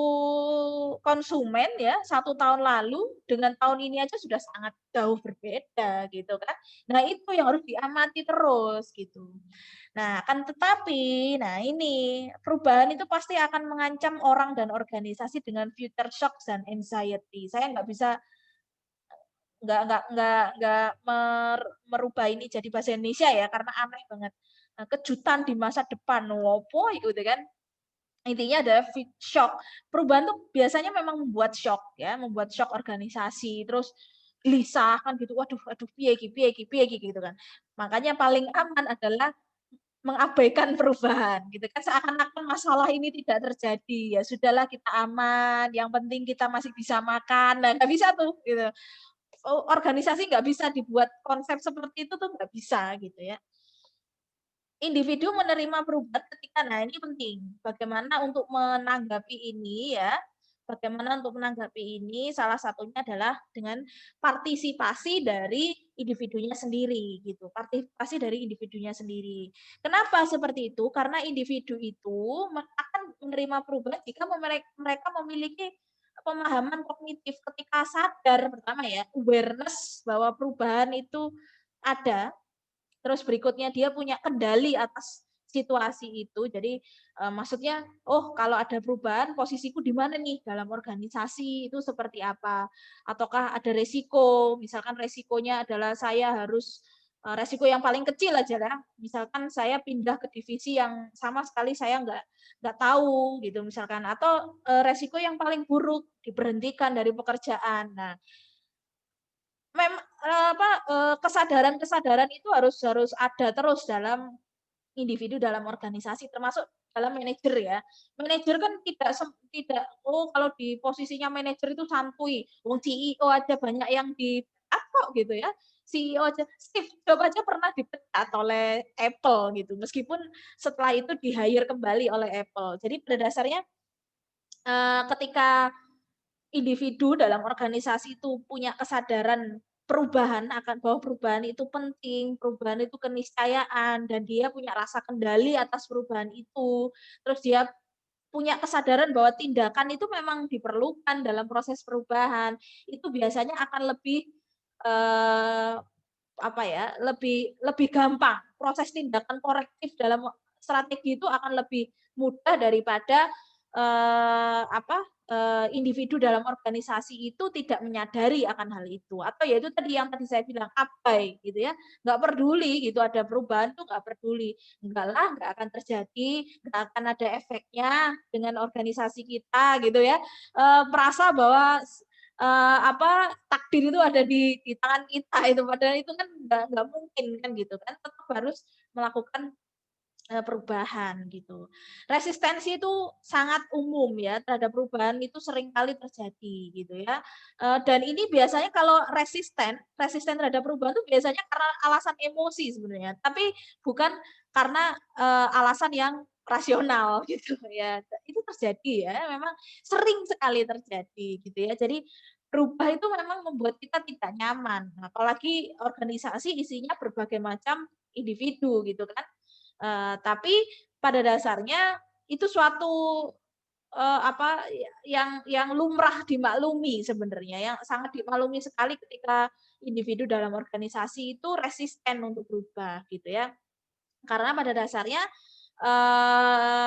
konsumen ya 1 tahun lalu dengan tahun ini aja sudah sangat jauh berbeda gitu kan. Nah itu yang harus diamati terus gitu. Nah akan tetapi, nah ini perubahan itu pasti akan mengancam orang dan organisasi dengan future shock dan anxiety. Saya nggak bisa nggak merubah ini jadi bahasa Indonesia ya karena aneh banget. Nah, kejutan di masa depan, wopo gitu kan. Intinya adalah shock. Perubahan tuh biasanya memang membuat shock ya, membuat shock organisasi, terus gelisah kan gitu. Waduh, aduh piye iki gitu kan. Makanya paling aman adalah mengabaikan perubahan gitu kan. Seakan-akan masalah ini tidak terjadi. Ya sudahlah kita aman, yang penting kita masih bisa makan. Nah, nggak bisa tuh gitu. Organisasi nggak bisa dibuat konsep seperti itu tuh nggak bisa gitu ya. Individu menerima perubahan ketika nah ini penting, bagaimana untuk menanggapi ini ya, bagaimana untuk menanggapi ini salah satunya adalah dengan partisipasi dari individunya sendiri gitu, partisipasi dari individunya sendiri. Kenapa seperti itu? Karena individu itu akan menerima perubahan jika mereka memiliki pemahaman kognitif ketika sadar pertama ya, awareness bahwa perubahan itu ada. Terus berikutnya dia punya kendali atas situasi itu. Jadi, maksudnya, "Oh, kalau ada perubahan posisiku di mana nih dalam organisasi itu seperti apa? Ataukah ada resiko?" Misalkan resikonya adalah saya harus resiko yang paling kecil aja ya, misalkan saya pindah ke divisi yang sama sekali saya nggak tahu gitu misalkan, atau, resiko yang paling buruk diberhentikan dari pekerjaan. Nah, kesadaran-kesadaran itu harus harus ada terus dalam individu, dalam organisasi, termasuk dalam manajer ya. Manajer kan tidak, "Oh, kalau di posisinya manajer itu santuy, wong CEO aja banyak yang di-cut kok," gitu ya. CEO aja, Steve Jobs aja pernah dipecat oleh Apple gitu, meskipun setelah itu di-hire kembali oleh Apple. Jadi pada dasarnya, ketika individu dalam organisasi itu punya kesadaran perubahan akan bahwa perubahan itu penting, perubahan itu keniscayaan, dan dia punya rasa kendali atas perubahan itu. Terus dia punya kesadaran bahwa tindakan itu memang diperlukan dalam proses perubahan. Itu biasanya akan lebih, eee, apa ya, lebih lebih gampang. Proses tindakan korektif dalam strategi itu akan lebih mudah daripada, apa, individu dalam organisasi itu tidak menyadari akan hal itu. Atau ya itu tadi yang tadi saya bilang, abai gitu ya, nggak peduli gitu ada perubahan tuh nggak peduli. Enggak lah, nggak akan terjadi, nggak akan ada efeknya dengan organisasi kita gitu ya. Merasa bahwa apa, takdir itu ada di tangan kita itu, padahal itu kan nggak mungkin kan gitu kan, tetap harus melakukan, perubahan gitu. Resistensi itu sangat umum ya terhadap perubahan itu sering kali terjadi gitu ya, dan ini biasanya kalau resisten resisten terhadap perubahan itu biasanya karena alasan emosi sebenarnya, tapi bukan karena, alasan yang rasional gitu ya. Itu terjadi ya, memang sering sekali terjadi gitu ya. Jadi berubah itu memang membuat kita tidak nyaman, apalagi organisasi isinya berbagai macam individu gitu kan. Tapi pada dasarnya itu suatu, apa, yang lumrah dimaklumi sebenarnya, yang sangat dimaklumi sekali ketika individu dalam organisasi itu resisten untuk berubah gitu ya. Karena pada dasarnya,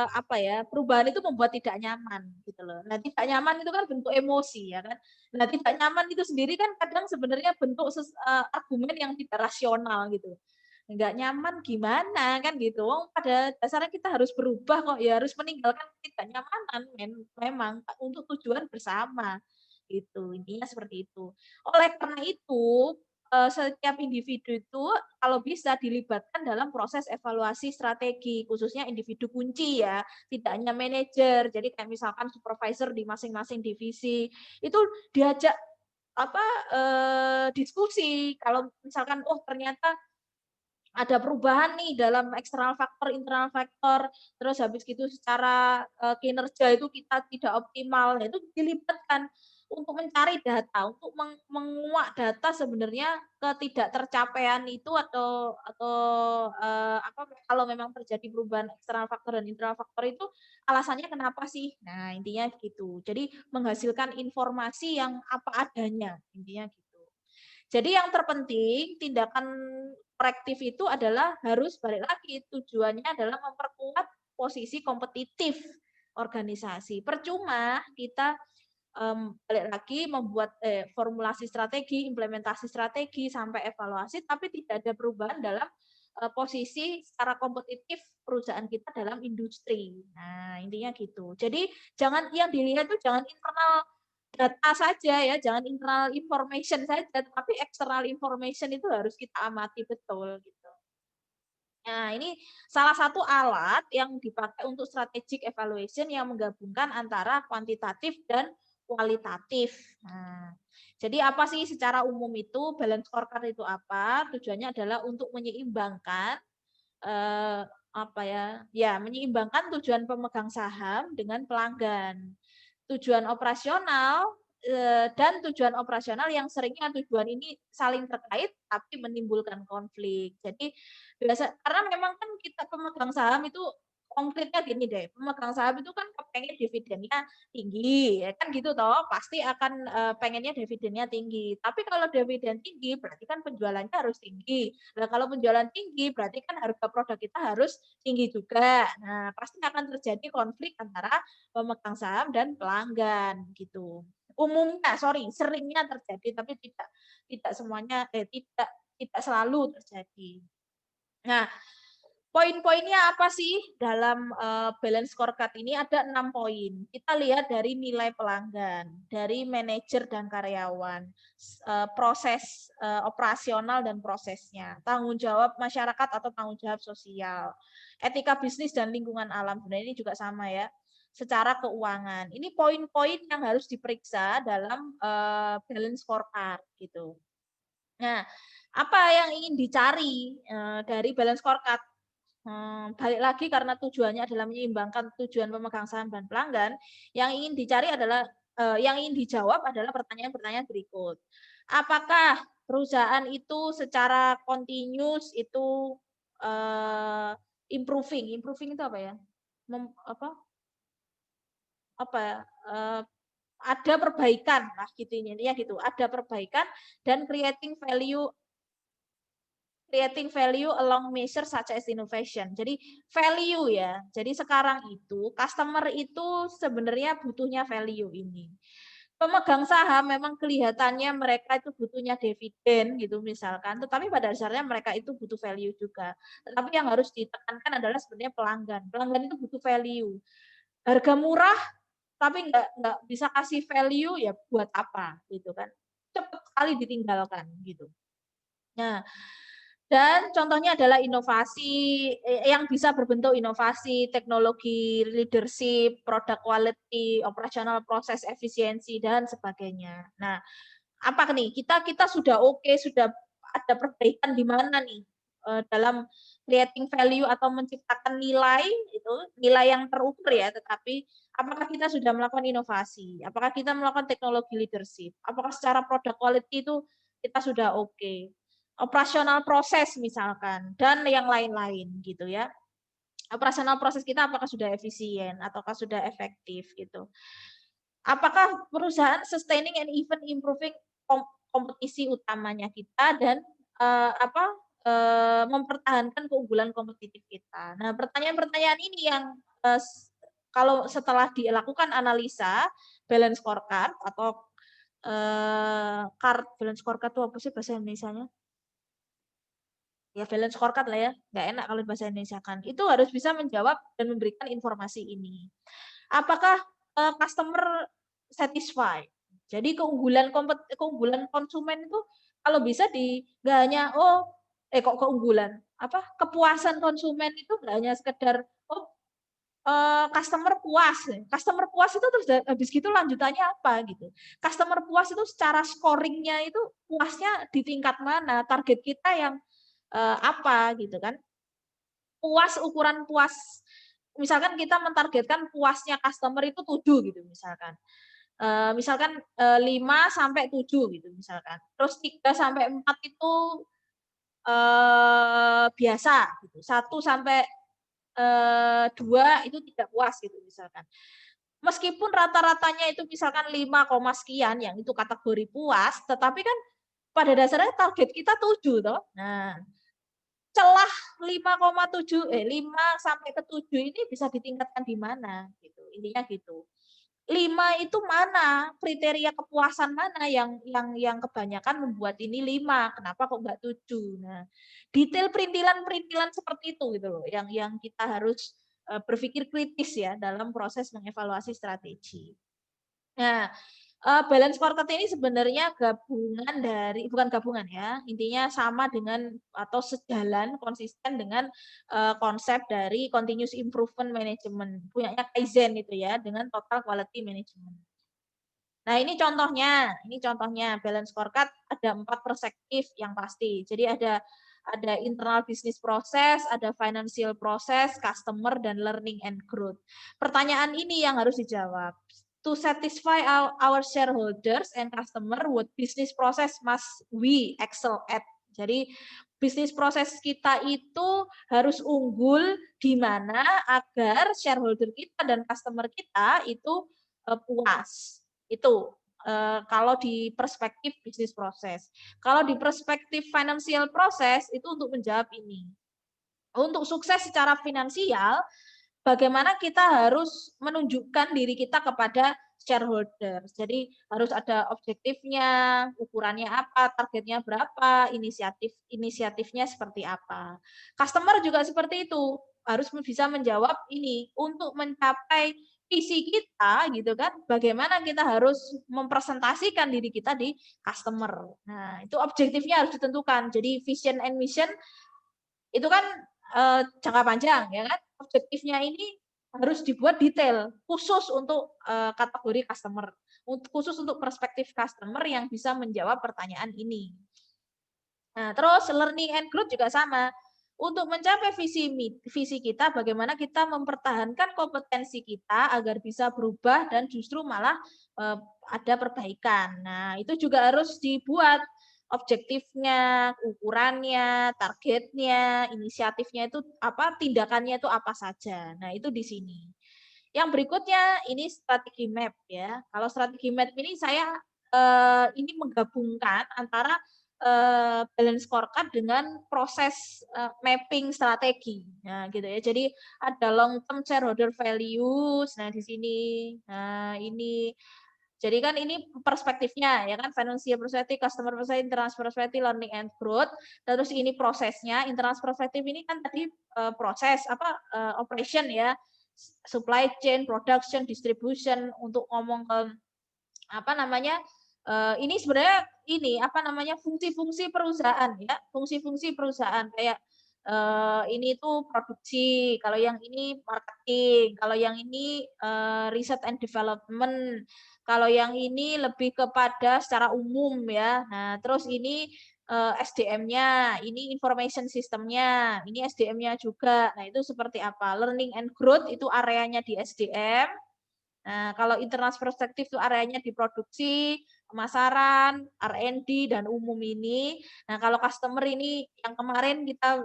apa ya, perubahan itu membuat tidak nyaman gitu loh. Nah, tidak nyaman itu kan bentuk emosi ya kan. Nah, tidak nyaman itu sendiri kan kadang sebenarnya bentuk argumen yang tidak rasional gitu. Nggak nyaman gimana kan gitu, wong pada dasarnya kita harus berubah kok, ya harus meninggalkan ketidaknyamanan memang untuk tujuan bersama, gitu, intinya seperti itu. Oleh karena itu, setiap individu itu kalau bisa dilibatkan dalam proses evaluasi strategi, khususnya individu kunci ya, tidak hanya manajer. Jadi kayak misalkan supervisor di masing-masing divisi, itu diajak apa, diskusi kalau misalkan, oh ternyata ada perubahan nih dalam eksternal faktor, internal faktor, terus habis gitu secara, kinerja itu kita tidak optimal. Nah, itu dilibatkan. untuk mencari data, untuk menguak data sebenarnya ketidaktercapaian itu atau kalau memang terjadi perubahan eksternal faktor dan internal faktor itu alasannya kenapa sih? Nah, intinya gitu. Jadi menghasilkan informasi yang apa adanya, intinya gitu. Jadi yang terpenting tindakan korektif itu adalah harus balik lagi tujuannya adalah memperkuat posisi kompetitif organisasi. Percuma kita balik lagi membuat formulasi strategi, implementasi strategi sampai evaluasi, tapi tidak ada perubahan dalam posisi secara kompetitif perusahaan kita dalam industri. Nah, intinya gitu. Jadi jangan yang dilihat itu jangan internal data saja ya, jangan internal information saja, tapi external information itu harus kita amati betul gitu. Nah, ini salah satu alat yang dipakai untuk strategic evaluation yang menggabungkan antara kuantitatif dan kualitatif. Nah, jadi apa sih secara umum itu balance scorecard itu apa? Tujuannya adalah untuk menyeimbangkan eh, apa ya? Ya, menyeimbangkan tujuan pemegang saham dengan pelanggan. Tujuan operasional dan tujuan operasional yang seringnya tujuan ini saling terkait tapi menimbulkan konflik. Jadi karena memang kan kita pemegang saham itu konkretnya gini deh, pemegang saham itu kan kepengen dividennya tinggi, ya kan gitu toh, pasti akan pengennya dividennya tinggi. Tapi kalau dividen tinggi berarti kan penjualannya harus tinggi. Nah, kalau penjualan tinggi berarti kan harga produk kita harus tinggi juga. Nah, pasti akan terjadi konflik antara pemegang saham dan pelanggan gitu. Umumnya, seringnya terjadi tapi tidak semuanya tidak selalu terjadi. Nah, poin-poinnya apa sih dalam balance scorecard ini? Ada 6 poin. Kita lihat dari nilai pelanggan, dari manajer dan karyawan, proses operasional dan prosesnya, tanggung jawab masyarakat atau tanggung jawab sosial, etika bisnis dan lingkungan alam. Sebenarnya ini juga sama ya. Secara keuangan. Ini poin-poin yang harus diperiksa dalam balance scorecard gitu. Nah, apa yang ingin dicari dari balance scorecard? Balik lagi karena tujuannya adalah menyeimbangkan tujuan pemegang saham dan pelanggan, yang ingin dicari adalah yang ingin dijawab adalah pertanyaan-pertanyaan berikut. Apakah perusahaan itu secara continuous itu improving? Improving itu apa ya? Apa ya? Ada perbaikan lah gitu ini ya gitu. Ada perbaikan dan creating value along measure such as innovation. Jadi value ya. Jadi sekarang itu customer itu sebenarnya butuhnya value ini. Pemegang saham memang kelihatannya mereka itu butuhnya dividen gitu misalkan, tetapi pada dasarnya mereka itu butuh value juga. Tetapi yang harus ditekankan adalah sebenarnya pelanggan. Pelanggan itu butuh value. Harga murah tapi nggak bisa kasih value ya buat apa gitu kan. Cepat sekali ditinggalkan gitu. Nah, dan contohnya adalah inovasi yang bisa berbentuk inovasi, teknologi, leadership, product quality, operational proses efisiensi dan sebagainya. Nah, apa nih? Kita sudah oke, sudah ada perbaikan di mana nih dalam creating value atau menciptakan nilai itu nilai yang terukur ya, tetapi apakah kita sudah melakukan inovasi? Apakah kita melakukan teknologi leadership? Apakah secara product quality itu kita sudah oke? Operasional proses misalkan dan yang lain-lain gitu ya. Operasional proses kita apakah sudah efisien ataukah sudah efektif gitu. Apakah perusahaan sustaining and even improving kompetisi utamanya kita dan mempertahankan keunggulan kompetitif kita. Nah, pertanyaan-pertanyaan ini yang kalau setelah dilakukan analisa balance scorecard atau balance scorecard itu apa sih bahasa Indonesianya? Ya balance scorecard lah ya, nggak enak kalau bahasa Indonesia kan. Itu harus bisa menjawab dan memberikan informasi ini. Apakah customer satisfied? Jadi keunggulan konsumen itu kalau bisa nggak hanya kok keunggulan apa kepuasan konsumen itu nggak hanya sekedar customer puas itu terus habis gitu lanjutannya apa gitu. Customer puas itu secara scoringnya itu puasnya di tingkat mana, target kita yang apa gitu kan. Ukuran puas misalkan kita mentargetkan puasnya customer itu 7 gitu misalkan. Misalkan 5 sampai 7 gitu misalkan. Terus 3 sampai 4 itu biasa gitu. 1 sampai 2 itu tidak puas gitu misalkan. Meskipun rata-ratanya itu misalkan 5, sekian yang itu kategori puas, tetapi kan pada dasarnya target kita 7 toh. Nah, celah 5 sampai ke 7 ini bisa ditingkatkan di mana gitu. Intinya gitu. 5 itu mana? Kriteria kepuasan mana yang kebanyakan membuat ini 5, kenapa kok nggak 7? Nah, detail perintilan-perintilan seperti itu gitu loh, yang kita harus berpikir kritis ya dalam proses mengevaluasi strategi. Nah, balance scorecard ini sebenarnya gabungan dari bukan gabungan ya, intinya sama dengan atau sejalan konsisten dengan konsep dari continuous improvement management, punyanya Kaizen itu ya, dengan total quality management. Nah, ini contohnya balance scorecard ada 4 perspektif yang pasti. Jadi ada internal business process, ada financial process, customer, dan learning and growth. Pertanyaan ini yang harus dijawab. To satisfy our shareholders and customer, what business process must we excel at? Jadi bisnis proses kita itu harus unggul di mana agar shareholder kita dan customer kita itu puas. Itu kalau di perspektif bisnis proses. Kalau di perspektif financial proses itu untuk menjawab ini. Untuk sukses secara finansial, bagaimana kita harus menunjukkan diri kita kepada shareholder. Jadi harus ada objektifnya, ukurannya apa, targetnya berapa, inisiatifnya seperti apa. Customer juga seperti itu, harus bisa menjawab ini untuk mencapai visi kita gitu kan, bagaimana kita harus mempresentasikan diri kita di customer. Nah, itu objektifnya harus ditentukan. Jadi vision and mission itu kan jangka panjang ya kan. Objektifnya ini harus dibuat detail khusus untuk kategori customer, khusus untuk perspektif customer yang bisa menjawab pertanyaan ini. Nah, terus learning and growth juga sama. Untuk mencapai visi kita, bagaimana kita mempertahankan kompetensi kita agar bisa berubah dan justru malah ada perbaikan. Nah, itu juga harus dibuat objektifnya, ukurannya, targetnya, inisiatifnya itu apa, tindakannya itu apa saja. Nah, itu di sini. Yang berikutnya ini strategi map ya. Kalau strategi map ini saya ini menggabungkan antara balance scorecard dengan proses mapping strategi. Nah, gitu ya. Jadi ada long term shareholder values. Nah, di sini. Nah, ini jadi kan ini perspektifnya ya kan, financial perspective, customer perspective, internal perspective, learning and growth. Terus ini prosesnya, internal perspective ini kan tadi proses apa operation ya, supply chain, production, distribution untuk ngomong ke apa namanya ini sebenarnya ini apa namanya fungsi-fungsi perusahaan ya, fungsi-fungsi perusahaan kayak ini tuh produksi, kalau yang ini marketing, kalau yang ini research and development, kalau yang ini lebih kepada secara umum ya. Nah, terus ini SDM-nya, ini information system-nya, ini SDM-nya juga. Nah, itu seperti apa? Learning and growth itu areanya di SDM. Nah, kalau internal perspektif itu areanya di produksi, pemasaran, R&D, dan umum ini. Nah, kalau customer ini yang kemarin kita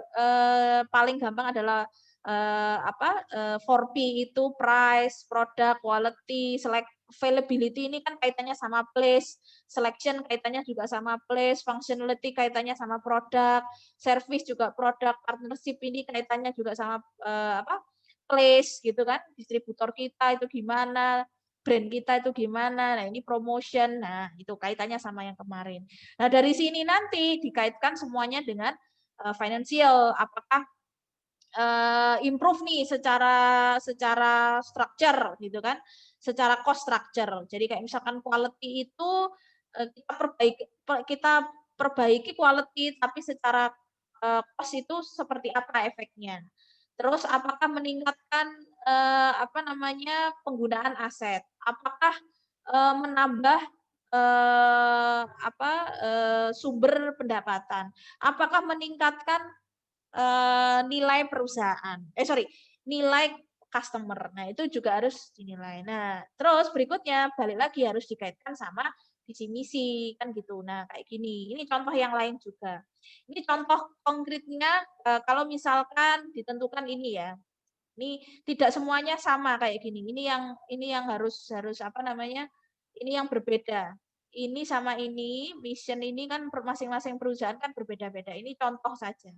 paling gampang adalah 4P itu price, product, quality, select, availability ini kan kaitannya sama place, selection kaitannya juga sama place, functionality kaitannya sama produk, service juga produk, partnership ini kaitannya juga sama place gitu kan, distributor kita itu gimana, brand kita itu gimana, nah ini promotion, nah itu kaitannya sama yang kemarin. Nah dari sini nanti dikaitkan semuanya dengan financial, apakah improve nih secara structure gitu kan, secara cost structure. Jadi kayak misalkan quality itu kita perbaiki quality, tapi secara cost itu seperti apa efeknya. Terus apakah meningkatkan penggunaan aset? Apakah menambah sumber pendapatan? Apakah meningkatkan nilai perusahaan? Nilai customer. Nah, itu juga harus dinilai. Nah, terus berikutnya balik lagi harus dikaitkan sama visi misi kan gitu. Nah, kayak gini. Ini contoh yang lain juga. Ini contoh konkretnya kalau misalkan ditentukan ini ya. Ini tidak semuanya sama kayak gini. Ini yang harus apa namanya? Ini yang berbeda. Ini sama ini, mission ini kan masing-masing perusahaan kan berbeda-beda. Ini contoh saja.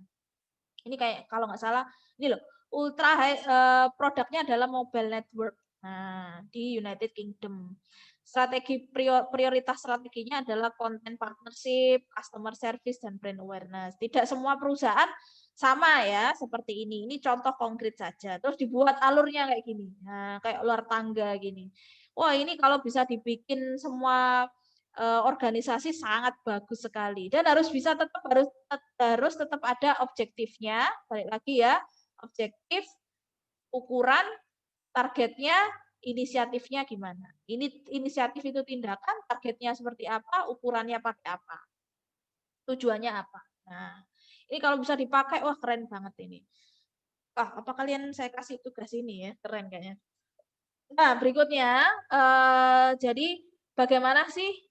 Ini kayak kalau nggak salah, ini loh, ultra high produknya adalah mobile network. Nah, di United Kingdom. Strategi prioritas strateginya adalah content partnership, customer service, dan brand awareness. Tidak semua perusahaan sama ya seperti ini. Ini contoh konkret saja. Terus dibuat alurnya kayak gini. Nah, kayak luar tangga gini. Wah, ini kalau bisa dibikin semua organisasi sangat bagus sekali dan harus bisa harus tetap ada objektifnya, balik lagi ya, objektif, ukuran, targetnya, inisiatifnya gimana. Ini inisiatif itu tindakan, targetnya seperti apa, ukurannya pakai apa, tujuannya apa. Nah, ini kalau bisa dipakai, wah keren banget ini. Apa kalian saya kasih tugas ini ya, keren kayaknya. Nah, berikutnya, jadi bagaimana sih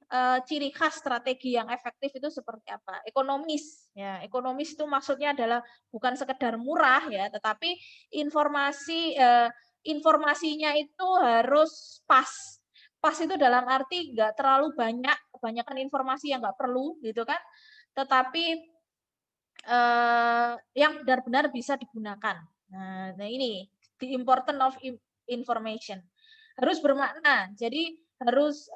ciri khas strategi yang efektif itu seperti apa? Ekonomis, ya. Ekonomis itu maksudnya adalah bukan sekedar murah ya, tetapi informasinya itu harus pas. Pas itu dalam arti nggak terlalu banyak, kebanyakan informasi yang nggak perlu, gitu kan? Tetapi yang benar-benar bisa digunakan. Nah ini the importance of information harus bermakna. Jadi harus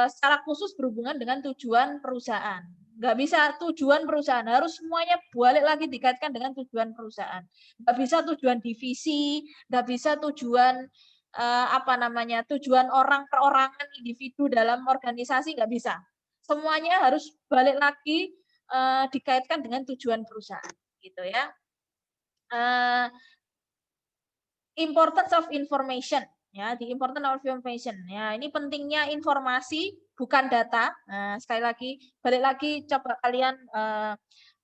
secara khusus berhubungan dengan tujuan perusahaan. Nggak bisa tujuan perusahaan, harus semuanya balik lagi dikaitkan dengan tujuan perusahaan. Nggak bisa tujuan divisi, nggak bisa tujuan apa namanya, tujuan orang perorangan individu dalam organisasi, nggak bisa. Semuanya harus balik lagi dikaitkan dengan tujuan perusahaan, gitu ya. Importance of information, ya, the importance of information. Ya, ini pentingnya informasi bukan data. Nah, sekali lagi, balik lagi coba kalian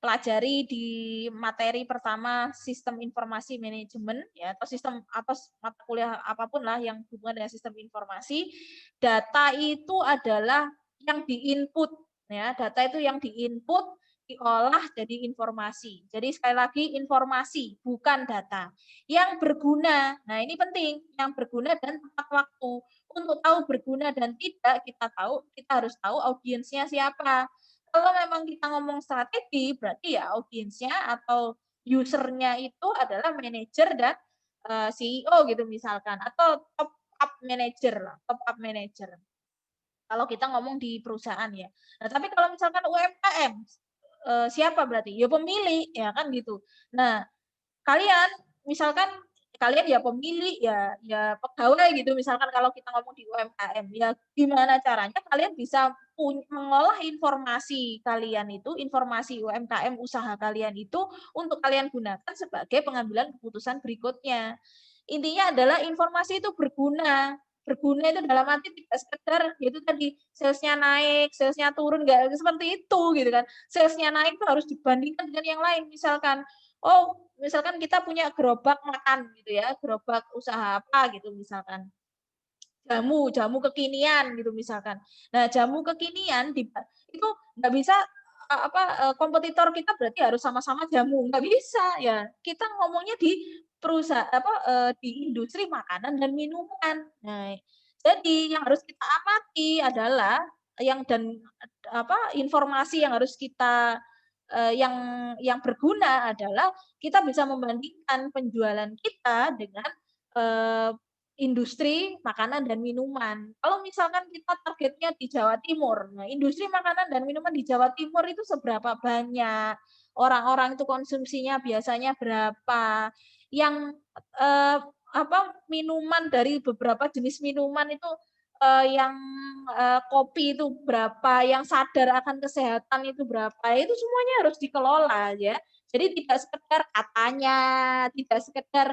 pelajari di materi pertama sistem informasi manajemen ya atau sistem atau mata kuliah apapun lah yang hubungan dengan sistem informasi. Data itu adalah yang diinput ya, data itu yang diinput diolah jadi informasi. Jadi sekali lagi informasi bukan data yang berguna. Nah, ini penting, yang berguna dan tepat waktu. Untuk tahu berguna dan tidak, kita harus tahu audiensnya siapa. Kalau memang kita ngomong strategi, berarti ya audiensnya atau usernya itu adalah manajer dan CEO gitu misalkan, atau top up manager lah, top up manager. Kalau kita ngomong di perusahaan ya. Nah, tapi kalau misalkan UMKM, siapa berarti? Ya pemilik, ya kan gitu. Nah, kalian misalkan kalian ya pemilik ya pegawai gitu misalkan kalau kita ngomong di UMKM ya gimana caranya kalian bisa mengolah informasi kalian itu informasi UMKM usaha kalian itu untuk kalian gunakan sebagai pengambilan keputusan berikutnya. Intinya adalah informasi itu berguna itu dalam arti tidak sekedar itu tadi salesnya naik, salesnya turun, nggak seperti itu gitu kan. Salesnya naik itu harus dibandingkan dengan yang lain. Misalkan, misalkan kita punya gerobak makan gitu ya, gerobak usaha apa gitu misalkan. Jamu kekinian gitu misalkan. Nah, jamu kekinian itu nggak bisa kompetitor kita berarti harus sama-sama jamu, nggak bisa ya. Kita ngomongnya di perusahaan di industri makanan dan minuman. Nah, jadi yang harus kita amati adalah informasi yang harus kita yang berguna adalah kita bisa membandingkan penjualan kita dengan industri makanan dan minuman. Kalau misalkan kita targetnya di Jawa Timur, nah industri makanan dan minuman di Jawa Timur itu seberapa banyak, orang-orang itu konsumsinya biasanya berapa, yang minuman dari beberapa jenis minuman itu yang kopi itu berapa, yang sadar akan kesehatan itu berapa, itu semuanya harus dikelola ya. Jadi tidak sekedar katanya, tidak sekedar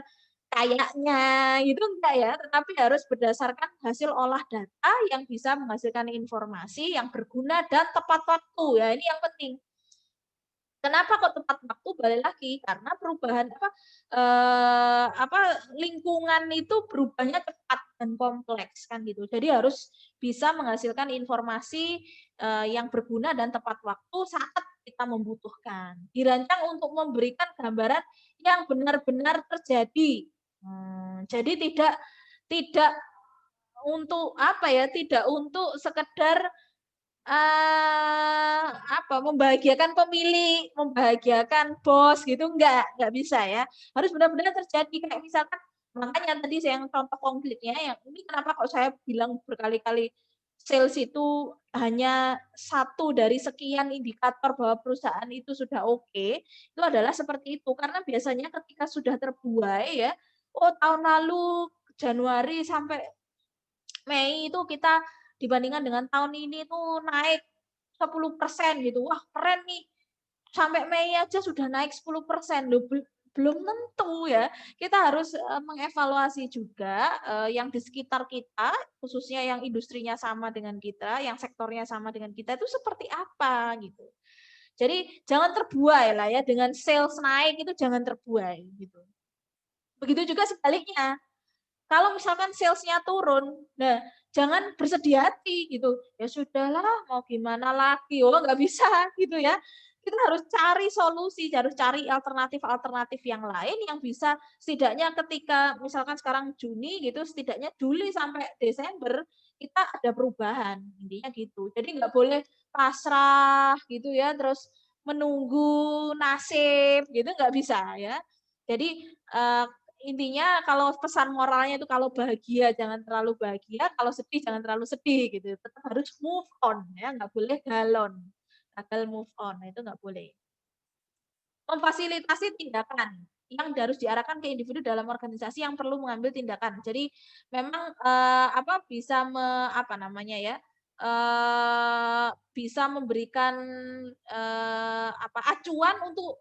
kayaknya gitu enggak ya, tetapi harus berdasarkan hasil olah data yang bisa menghasilkan informasi yang berguna dan tepat waktu ya, ini yang penting. Kenapa kok tepat waktu? Balik lagi karena perubahan lingkungan itu berubahnya cepat dan kompleks kan gitu. Jadi harus bisa menghasilkan informasi yang berguna dan tepat waktu saat kita membutuhkan. Dirancang untuk memberikan gambaran yang benar-benar terjadi. Jadi tidak untuk apa ya? Tidak untuk sekedar membahagiakan pemilik, membahagiakan bos gitu, enggak bisa ya. Harus benar-benar terjadi kayak misalkan makanya tadi saya yang contoh konkretnya yang ini kenapa kok saya bilang berkali-kali sales itu hanya satu dari sekian indikator bahwa perusahaan itu sudah oke, itu adalah seperti itu. Karena biasanya ketika sudah terbuai ya, oh tahun lalu Januari sampai Mei itu kita dibandingkan dengan tahun ini tuh naik 10% gitu. Wah, keren nih. Sampai Mei aja sudah naik 10%. Loh, belum tentu ya. Kita harus mengevaluasi juga yang di sekitar kita, khususnya yang industrinya sama dengan kita, yang sektornya sama dengan kita itu seperti apa gitu. Jadi jangan terbuai lah ya dengan sales naik itu jangan terbuai gitu. Begitu juga sebaliknya. Kalau misalkan salesnya turun, nah jangan bersedih hati gitu. Ya sudahlah, mau gimana lagi? Oh nggak bisa gitu ya. Kita harus cari solusi, harus cari alternatif-alternatif yang lain yang bisa setidaknya ketika misalkan sekarang Juni gitu, setidaknya Juli sampai Desember kita ada perubahan intinya gitu. Jadi nggak boleh pasrah gitu ya, terus menunggu nasib gitu nggak bisa ya. Jadi intinya kalau pesan moralnya itu kalau bahagia jangan terlalu bahagia, kalau sedih jangan terlalu sedih gitu. Tetap harus move on ya, nggak boleh galon. Gagal move on, itu nggak boleh. Memfasilitasi tindakan yang harus diarahkan ke individu dalam organisasi yang perlu mengambil tindakan. Jadi memang bisa apa namanya ya, bisa memberikan acuan untuk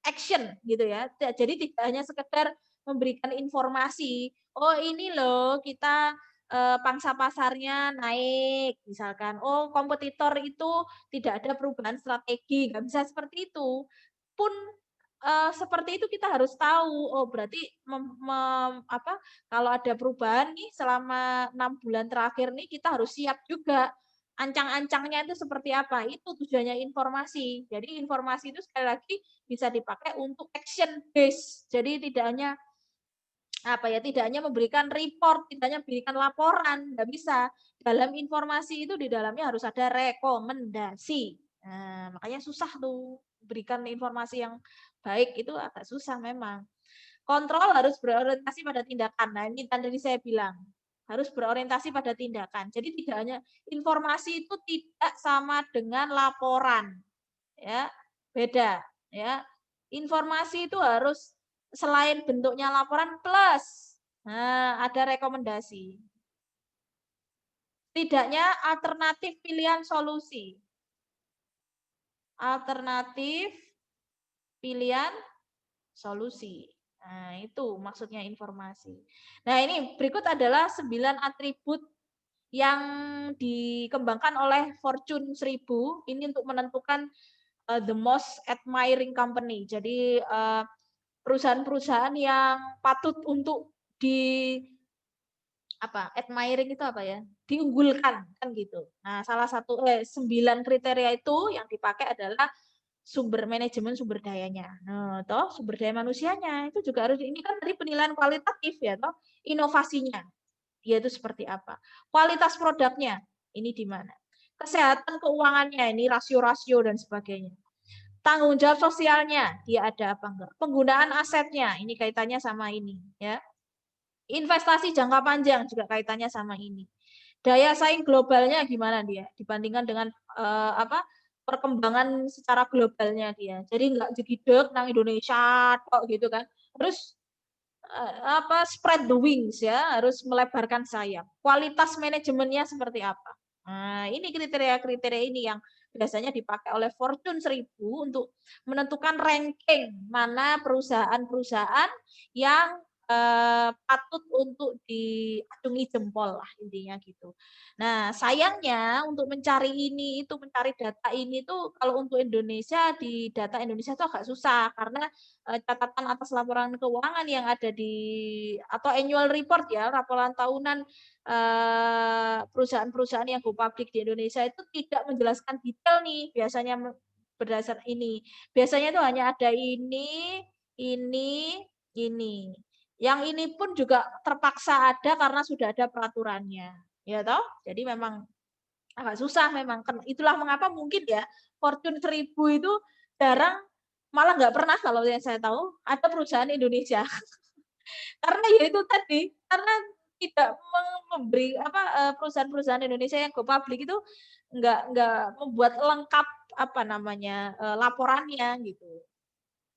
action gitu ya. Jadi tidak hanya sekedar memberikan informasi, "Oh ini loh kita, pangsa pasarnya naik," misalkan, "Oh kompetitor itu tidak ada perubahan strategi," nggak bisa seperti itu. Pun, seperti itu kita harus tahu, oh berarti kalau ada perubahan nih selama 6 bulan terakhir nih kita harus siap juga. Ancang-ancangnya itu seperti apa, itu tujuannya informasi. Jadi informasi itu sekali lagi bisa dipakai untuk action base. Jadi tidak hanya memberikan report, tidak hanya memberikan laporan, nggak bisa. Dalam informasi itu di dalamnya harus ada rekomendasi. Nah, makanya susah tuh berikan informasi yang baik itu agak susah memang. Kontrol harus berorientasi pada tindakan. Nah, ini tadi saya bilang, harus berorientasi pada tindakan. Jadi tidak hanya informasi itu tidak sama dengan laporan, ya, beda, ya. Informasi itu harus selain bentuknya laporan plus, nah, ada rekomendasi. Tidaknya alternatif pilihan solusi. Alternatif pilihan solusi. Nah, itu maksudnya informasi. Nah, ini berikut adalah 9 atribut yang dikembangkan oleh Fortune 1000 ini untuk menentukan the most admiring company. Jadi perusahaan-perusahaan yang patut untuk admiring itu apa ya? Diunggulkan kan gitu. Nah, salah satu 9 kriteria itu yang dipakai adalah manajemen sumber dayanya. Nah, toh sumber daya manusianya itu juga harus ini kan dari penilaian kualitatif ya toh, inovasinya. Dia itu seperti apa? Kualitas produknya ini di mana? Kesehatan keuangannya ini rasio-rasio dan sebagainya. Tanggung jawab sosialnya dia ada apa enggak? Penggunaan asetnya ini kaitannya sama ini ya. Investasi jangka panjang juga kaitannya sama ini. Daya saing globalnya gimana dia dibandingkan dengan perkembangan secara globalnya dia. Jadi nggak jedidek nang Indonesia kok gitu kan. Terus spread the wings ya, harus melebarkan sayap. Kualitas manajemennya seperti apa? Nah, ini kriteria-kriteria ini yang biasanya dipakai oleh Fortune 1000 untuk menentukan ranking mana perusahaan-perusahaan yang patut untuk diacungi jempol lah intinya gitu. Nah, sayangnya untuk mencari ini itu mencari data ini tuh kalau untuk Indonesia di data Indonesia itu agak susah karena catatan atas laporan keuangan yang ada di atau annual report ya, laporan tahunan perusahaan-perusahaan yang go public di Indonesia itu tidak menjelaskan detail nih biasanya berdasar ini. Biasanya itu hanya ada ini, ini. Yang ini pun juga terpaksa ada karena sudah ada peraturannya. Ya toh? Jadi memang agak susah memang. Itulah mengapa mungkin ya Fortune 1000 itu jarang, malah nggak pernah kalau yang saya tahu ada perusahaan Indonesia. Karena ya itu tadi, karena tidak memberi perusahaan-perusahaan Indonesia yang go public itu nggak membuat lengkap apa namanya laporannya gitu.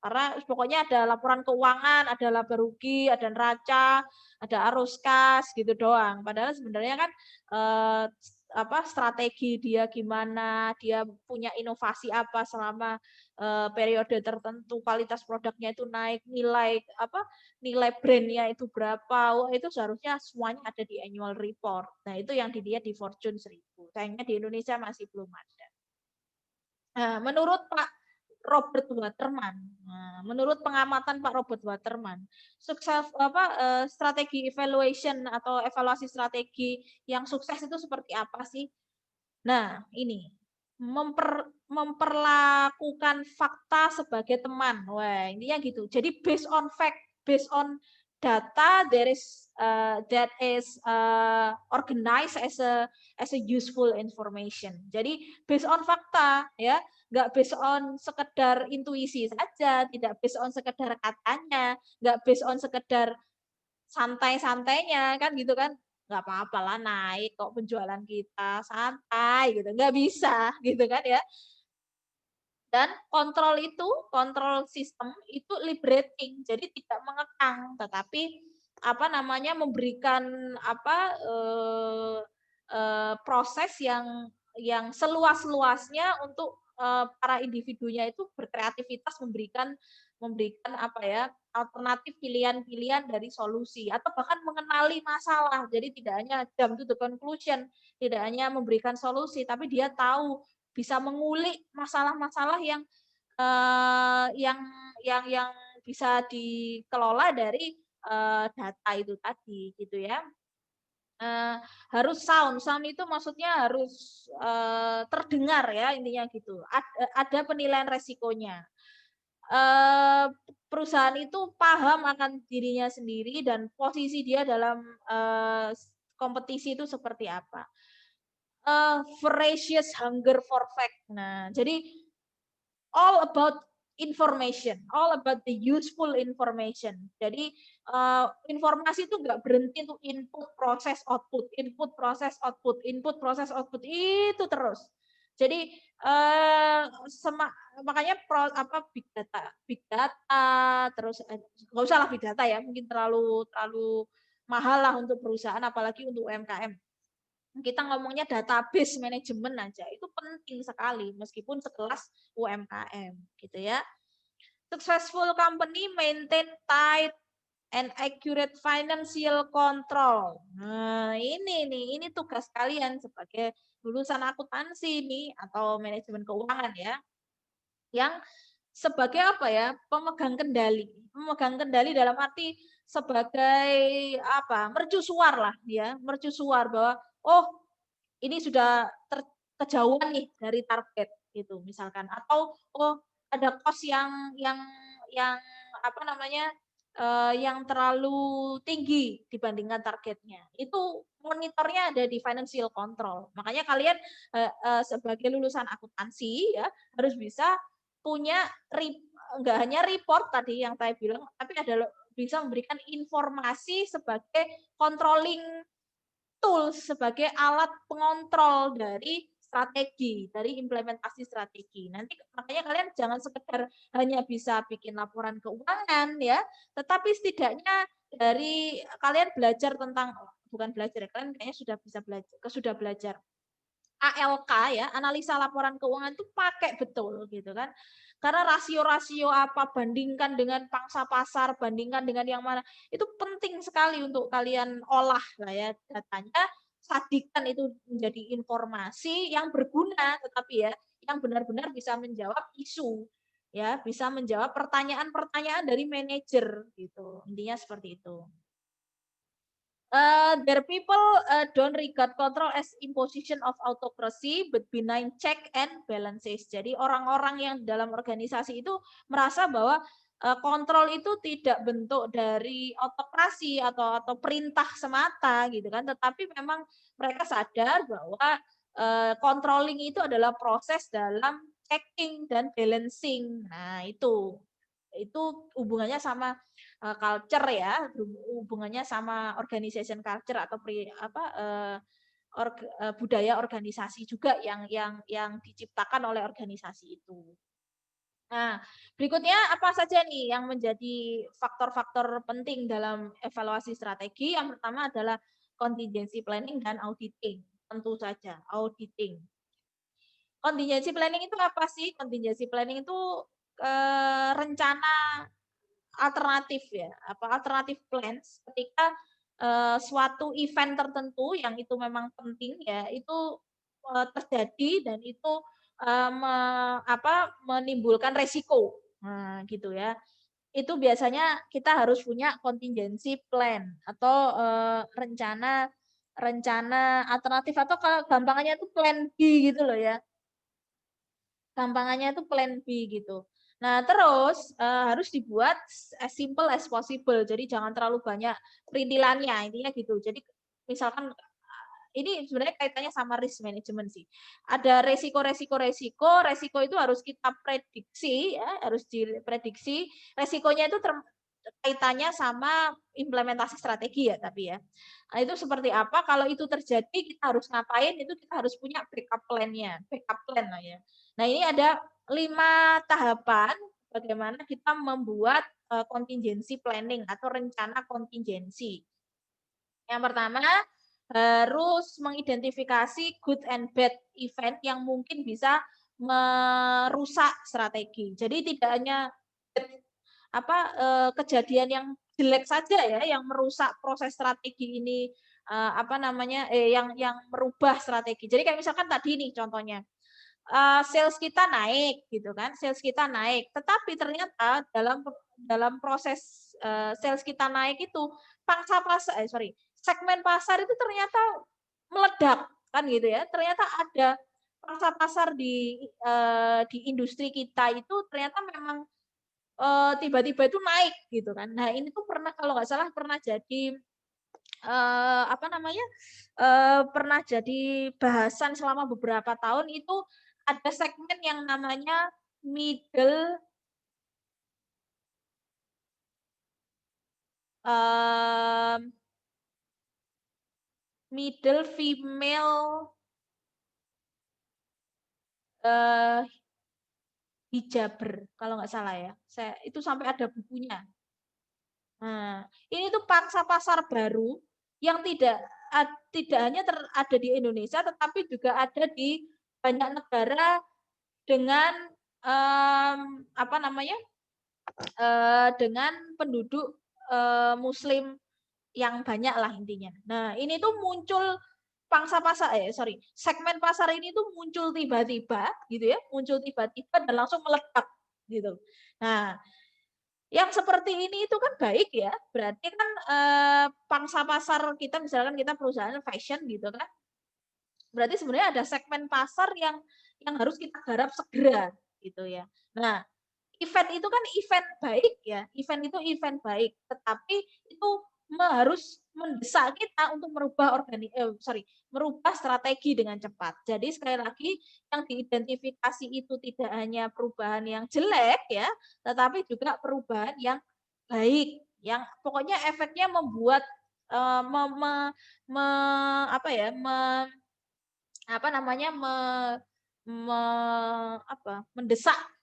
Karena pokoknya ada laporan keuangan, ada laba rugi, ada neraca, ada arus kas gitu doang. Padahal sebenarnya kan eh, strategi dia gimana, dia punya inovasi apa selama periode tertentu, kualitas produknya itu naik, nilai brandnya itu berapa. Wah, itu seharusnya semuanya ada di annual report. Nah, itu yang dilihat di Fortune 1000. Sayangnya di Indonesia masih belum ada. Nah, menurut Pak Robert Waterman, menurut pengamatan Pak Robert Waterman, sukses strategi evaluation atau evaluasi strategi yang sukses itu seperti apa sih? Nah, ini memperlakukan fakta sebagai teman. Wah, intinya gitu. Jadi based on fact, based on data, that is organized as a useful information. Jadi based on fakta, ya, nggak based on sekedar intuisi saja, tidak based on sekedar katanya, nggak based on sekedar santai-santainya kan gitu kan, nggak apa-apa lah naik kok penjualan kita santai gitu, nggak bisa gitu kan ya. Dan kontrol sistem itu liberating, jadi tidak mengekang, tetapi apa namanya memberikan proses yang seluas-luasnya untuk para individunya itu berkreativitas memberikan apa ya alternatif pilihan-pilihan dari solusi atau bahkan mengenali masalah. Jadi tidak hanya jump to the conclusion, tidak hanya memberikan solusi, tapi dia tahu bisa mengulik masalah-masalah yang bisa dikelola dari data itu tadi gitu ya. Harus sound itu maksudnya harus terdengar ya intinya gitu. Ada penilaian resikonya. Perusahaan itu paham akan dirinya sendiri dan posisi dia dalam kompetisi itu seperti apa. Voracious hunger for fact. Nah, jadi all about information, all about the useful information. Jadi informasi itu nggak berhenti untuk input, proses, output, input, proses, output, input, proses, output itu terus. Jadi makanya big data, terus nggak usah lah big data ya, mungkin terlalu mahal lah untuk perusahaan, apalagi untuk UMKM. Kita ngomongnya database manajemen aja itu penting sekali meskipun sekelas UMKM gitu ya. Successful company maintain tight and accurate financial control. Nah, ini tugas kalian sebagai lulusan akuntansi nih atau manajemen keuangan ya. Yang sebagai apa ya? Pemegang kendali. Pemegang kendali dalam arti sebagai apa? Mercusuar lah ya, mercusuar bahwa oh ini sudah kejauhan nih dari target gitu misalkan atau oh ada cost yang apa namanya yang terlalu tinggi dibandingkan targetnya itu monitornya ada di financial control makanya kalian sebagai lulusan akuntansi ya harus bisa punya nggak hanya report tadi yang saya bilang tapi ada bisa memberikan informasi sebagai controlling tools sebagai alat pengontrol dari strategi, dari implementasi strategi. Nanti makanya kalian jangan sekedar hanya bisa bikin laporan keuangan ya, tetapi setidaknya dari kalian belajar tentang bukan belajar, kalian kayaknya sudah belajar ALK ya, analisa laporan keuangan itu pakai betul gitu kan. Karena rasio-rasio apa, bandingkan dengan pangsa pasar, bandingkan dengan yang mana, itu penting sekali untuk kalian olah lah ya datanya, sajikan itu menjadi informasi yang berguna, tetapi ya, yang benar-benar bisa menjawab isu, ya, bisa menjawab pertanyaan-pertanyaan dari manajer gitu. Intinya seperti itu. Their people don't regard control as imposition of autocracy, but benign check and balances. Jadi orang-orang yang dalam organisasi itu merasa bahwa kontrol itu tidak bentuk dari autokrasi atau perintah semata gitu kan, tetapi memang mereka sadar bahwa controlling itu adalah proses dalam checking dan balancing. Nah, itu hubungannya sama culture ya, hubungannya sama organization culture atau budaya organisasi juga yang diciptakan oleh organisasi itu. Nah, berikutnya apa saja nih yang menjadi faktor-faktor penting dalam evaluasi strategi? Yang pertama adalah contingency planning dan auditing. Tentu saja, auditing. Contingency planning itu apa sih? Contingency planning itu rencana alternatif ya, alternatif plans ketika suatu event tertentu yang itu memang penting ya, itu terjadi dan itu menimbulkan resiko. Nah, gitu ya. Itu biasanya kita harus punya contingency plan atau rencana rencana alternatif atau gampangannya itu plan B gitu loh ya. Gampangannya itu plan B gitu. Nah, terus harus dibuat as simple as possible. Jadi jangan terlalu banyak perintilannya, intinya gitu. Jadi misalkan ini sebenarnya kaitannya sama risk management sih. Ada resiko itu harus kita prediksi ya, harus diprediksi. Resikonya itu kaitannya sama implementasi strategi ya, tapi ya. Nah, itu seperti apa? Kalau itu terjadi kita harus ngapain? Itu kita harus punya backup plan-nya, backup plan lah ya. Nah, ini ada 5 tahapan bagaimana kita membuat contingency planning atau rencana kontingensi. Yang pertama, harus mengidentifikasi good and bad event yang mungkin bisa merusak strategi. Jadi tidak hanya kejadian yang jelek saja ya yang merusak proses strategi ini yang merubah strategi. Jadi kayak misalkan tadi nih contohnya sales kita naik gitu kan, sales kita naik. Tetapi ternyata dalam proses sales kita naik itu segmen pasar itu ternyata meledak kan gitu ya. Ternyata ada pangsa pasar di industri kita itu ternyata memang tiba-tiba itu naik gitu kan. Nah, ini tuh kalau nggak salah pernah jadi pernah jadi bahasan selama beberapa tahun itu ada segmen yang namanya middle middle female hijaber kalau nggak salah ya. Itu sampai ada bukunya. Nah, ini tuh pangsa pasar baru yang tidak hanya ada di Indonesia, tetapi juga ada di banyak negara dengan dengan penduduk Muslim yang banyak lah intinya. Nah, ini tuh muncul segmen pasar ini tuh muncul tiba-tiba gitu ya, muncul tiba-tiba dan langsung meledak gitu. Nah, yang seperti ini itu kan baik ya, berarti kan pangsa pasar kita misalkan kita perusahaan fashion gitu kan, berarti sebenarnya ada segmen pasar yang harus kita garap segera gitu ya. Nah, event itu kan event baik ya, event itu event baik, tetapi itu harus mendesak kita untuk merubah strategi dengan cepat. Jadi sekali lagi yang diidentifikasi itu tidak hanya perubahan yang jelek ya, tetapi juga perubahan yang baik, yang pokoknya efeknya membuat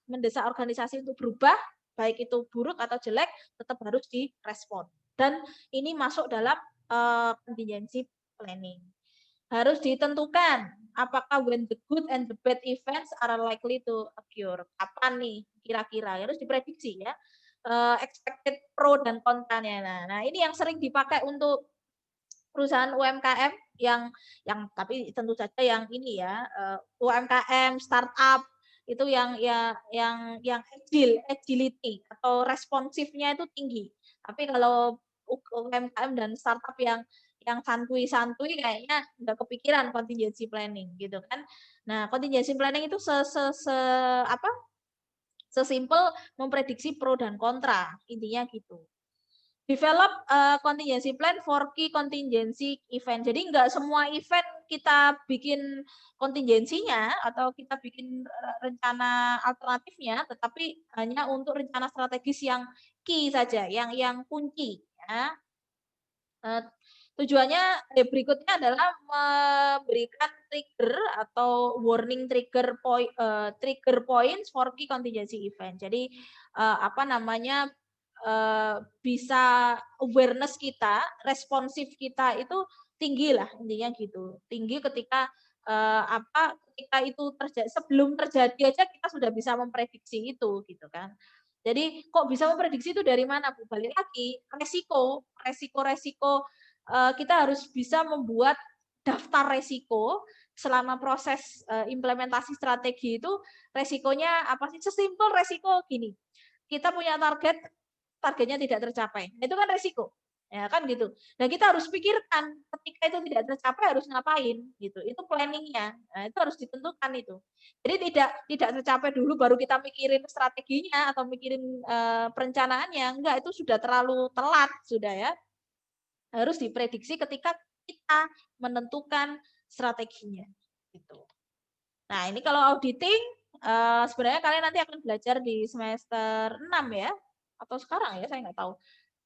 mendesak organisasi untuk berubah, baik itu buruk atau jelek, tetap harus direspon. Dan ini masuk dalam contingency planning. Harus ditentukan apakah when the good and the bad events are likely to occur. Kapan nih kira-kira? Harus diprediksi ya. Expected pro dan kontranya. Nah, ini yang sering dipakai untuk perusahaan UMKM yang tapi tentu saja yang ini ya, UMKM, startup itu yang agility atau responsifnya itu tinggi. Tapi kalau UMKM dan startup yang santuy-santuy kayaknya nggak kepikiran contingency planning gitu kan. Nah, contingency planning itu apa, sesimpel memprediksi pro dan kontra, intinya gitu. Develop contingency plan for key contingency event. Jadi nggak semua event kita bikin kontingensinya atau kita bikin rencana alternatifnya, tetapi hanya untuk rencana strategis yang key saja, yang kunci. Ya. Tujuannya berikutnya adalah memberikan trigger atau warning trigger points for key contingency event. Jadi apa namanya, bisa awareness kita, responsif kita itu tinggi lah intinya gitu. Tinggi ketika ketika itu sebelum terjadi aja kita sudah bisa memprediksi itu gitu kan. Jadi kok bisa memprediksi itu dari mana, Bu? Balik lagi resiko kita harus bisa membuat daftar resiko selama proses implementasi strategi itu. Resikonya apa sih? Sesimpel resiko gini, kita punya targetnya tidak tercapai. Nah, itu kan resiko. Ya kan gitu. Nah, kita harus pikirkan ketika itu tidak tercapai harus ngapain gitu. Itu planningnya. Nah, itu harus ditentukan itu. Jadi tidak tercapai dulu baru kita mikirin strateginya atau mikirin perencanaannya. Enggak, itu sudah terlalu telat sudah ya. Harus diprediksi ketika kita menentukan strateginya gitu. Nah, ini kalau auditing sebenarnya kalian nanti akan belajar di semester 6 ya. Atau sekarang ya, saya nggak tahu.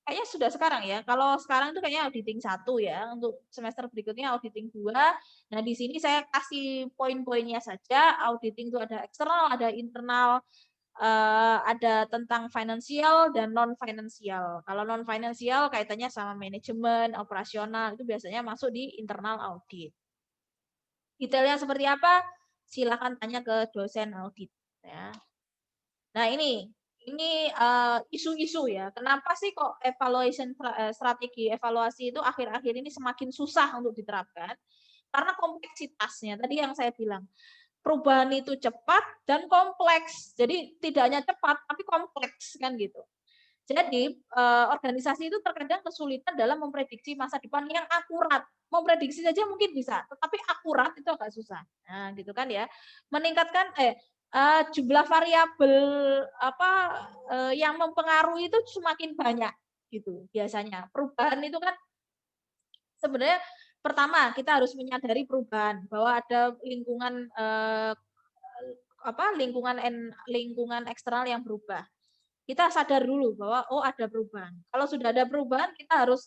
Kayaknya sudah sekarang ya. Kalau sekarang itu kayaknya auditing 1 ya. Untuk semester berikutnya auditing 2. Nah, di sini saya kasih poin-poinnya saja. Auditing itu ada eksternal, ada internal, ada tentang finansial dan non finansial. Kalau non finansial kaitannya sama manajemen, operasional, itu biasanya masuk di internal audit. Detailnya seperti apa? Silakan tanya ke dosen audit ya. Nah, ini isu-isu ya. Kenapa sih kok strategi evaluasi itu akhir-akhir ini semakin susah untuk diterapkan? Karena kompleksitasnya. Tadi yang saya bilang, perubahan itu cepat dan kompleks. Jadi tidak hanya cepat tapi kompleks kan gitu. Jadi organisasi itu terkadang kesulitan dalam memprediksi masa depan yang akurat. Memprediksi saja mungkin bisa, tetapi akurat itu agak susah. Nah, gitu kan ya. Meningkatkan jumlah variabel yang mempengaruhi itu semakin banyak gitu biasanya. Perubahan itu kan sebenarnya pertama kita harus menyadari perubahan bahwa ada lingkungan eksternal yang berubah. Kita sadar dulu bahwa oh ada perubahan. Kalau sudah ada perubahan kita harus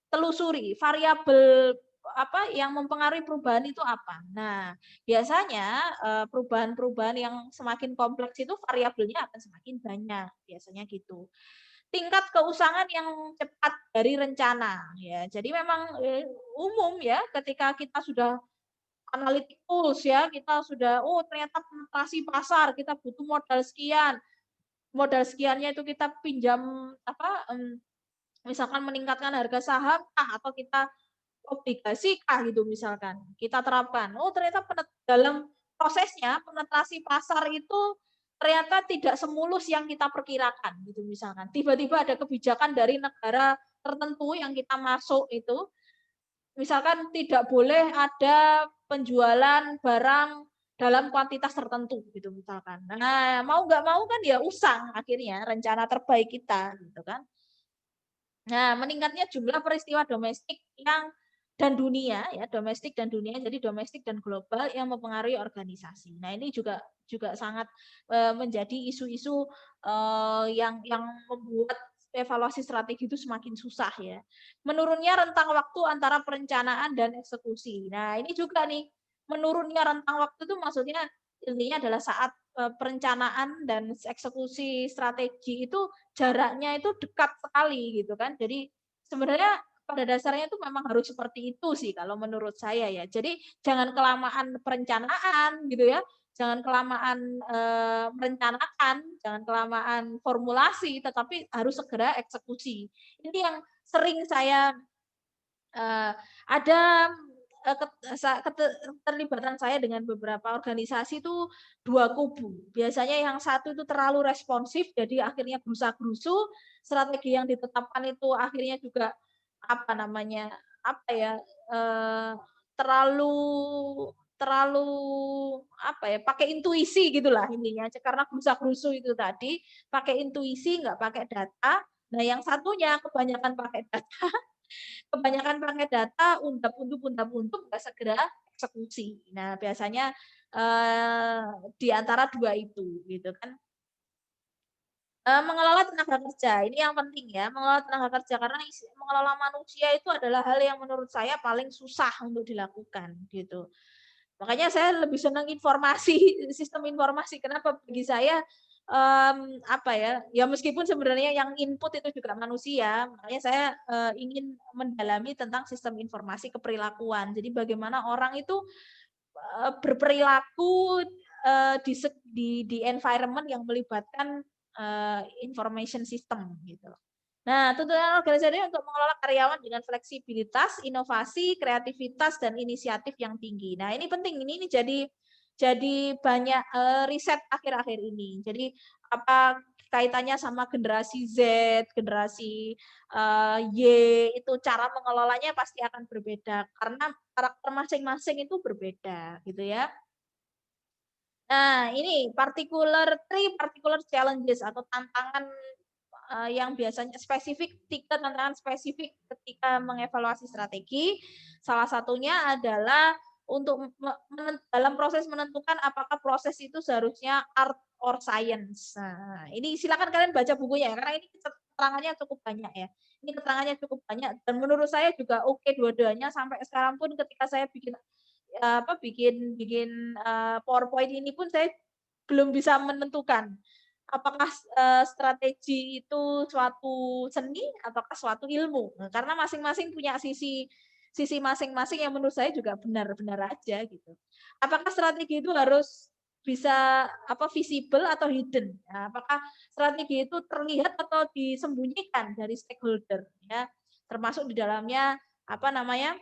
telusuri variabel apa yang mempengaruhi perubahan itu apa. Nah, biasanya perubahan-perubahan yang semakin kompleks itu variabelnya akan semakin banyak, biasanya gitu. Tingkat keusangan yang cepat dari rencana ya. Jadi memang umum ya ketika kita sudah analytics ya, kita sudah ternyata penetrasi pasar, kita butuh modal sekian. Modal sekiannya itu kita pinjam misalkan meningkatkan harga saham atau kita obligasi gitu misalkan kita terapkan. Ternyata dalam prosesnya penetrasi pasar itu ternyata tidak semulus yang kita perkirakan gitu misalkan. Tiba-tiba ada kebijakan dari negara tertentu yang kita masuk itu misalkan tidak boleh ada penjualan barang dalam kuantitas tertentu gitu misalkan. Nah, mau nggak mau kan ya usang akhirnya rencana terbaik kita gitu kan. Nah, meningkatnya jumlah peristiwa domestik dan dunia ya, domestik dan dunia, jadi domestik dan global yang mempengaruhi organisasi. Nah, ini juga sangat menjadi isu-isu yang membuat evaluasi strategi itu semakin susah ya. Menurunnya rentang waktu antara perencanaan dan eksekusi. Nah, ini juga nih menurunnya rentang waktu itu maksudnya intinya adalah saat perencanaan dan eksekusi strategi itu jaraknya itu dekat sekali gitu kan. Jadi sebenarnya pada dasarnya itu memang harus seperti itu sih kalau menurut saya ya. Jadi jangan kelamaan perencanaan gitu ya, jangan kelamaan merencanakan, jangan kelamaan formulasi, tetapi harus segera eksekusi. Ini yang sering saya ada keterlibatan saya dengan beberapa organisasi itu dua kubu. Biasanya yang satu itu terlalu responsif, jadi akhirnya gerusa-gerusu, strategi yang ditetapkan itu akhirnya juga apa namanya, apa ya, terlalu terlalu apa ya, pakai intuisi gitulah intinya, karena gerusa-gerusu itu tadi, pakai intuisi nggak pakai data. Nah yang satunya kebanyakan pakai data, kebanyakan pakai data, undap-undip, nggak segera eksekusi. Nah, biasanya di antara dua itu, gitu kan. Mengelola tenaga kerja, ini yang penting ya, mengelola tenaga kerja karena mengelola manusia itu adalah hal yang menurut saya paling susah untuk dilakukan, gitu. Makanya saya lebih senang informasi, sistem informasi. Kenapa? Bagi saya, apa ya, ya meskipun sebenarnya yang input itu juga manusia, makanya saya, ingin mendalami tentang sistem informasi keperilakuan. Jadi bagaimana orang itu, berperilaku, di environment yang melibatkan, information system gitu. Nah, tuntutan organisasi untuk mengelola karyawan dengan fleksibilitas, inovasi, kreativitas, dan inisiatif yang tinggi. Nah, ini penting. Ini jadi banyak riset akhir-akhir ini. Jadi apa kaitannya sama generasi Z, generasi Y, itu cara mengelolanya pasti akan berbeda karena karakter masing-masing itu berbeda, gitu ya. Nah, ini three particular challenges atau tantangan yang biasanya spesifik, 3 tantangan spesifik ketika mengevaluasi strategi. Salah satunya adalah untuk dalam proses menentukan apakah proses itu seharusnya art or science. Nah, ini silakan kalian baca bukunya ya, karena ini keterangannya cukup banyak ya. Ini keterangannya cukup banyak dan menurut saya juga oke dua-duanya sampai sekarang pun ketika saya bikin bikin bikin PowerPoint ini pun saya belum bisa menentukan apakah, strategi itu suatu seni ataukah suatu ilmu. Nah, karena masing-masing punya sisi sisi masing-masing yang menurut saya juga benar-benar aja gitu. Apakah strategi itu harus bisa visible atau hidden? Nah, apakah strategi itu terlihat atau disembunyikan dari stakeholder ya, termasuk di dalamnya apa namanya,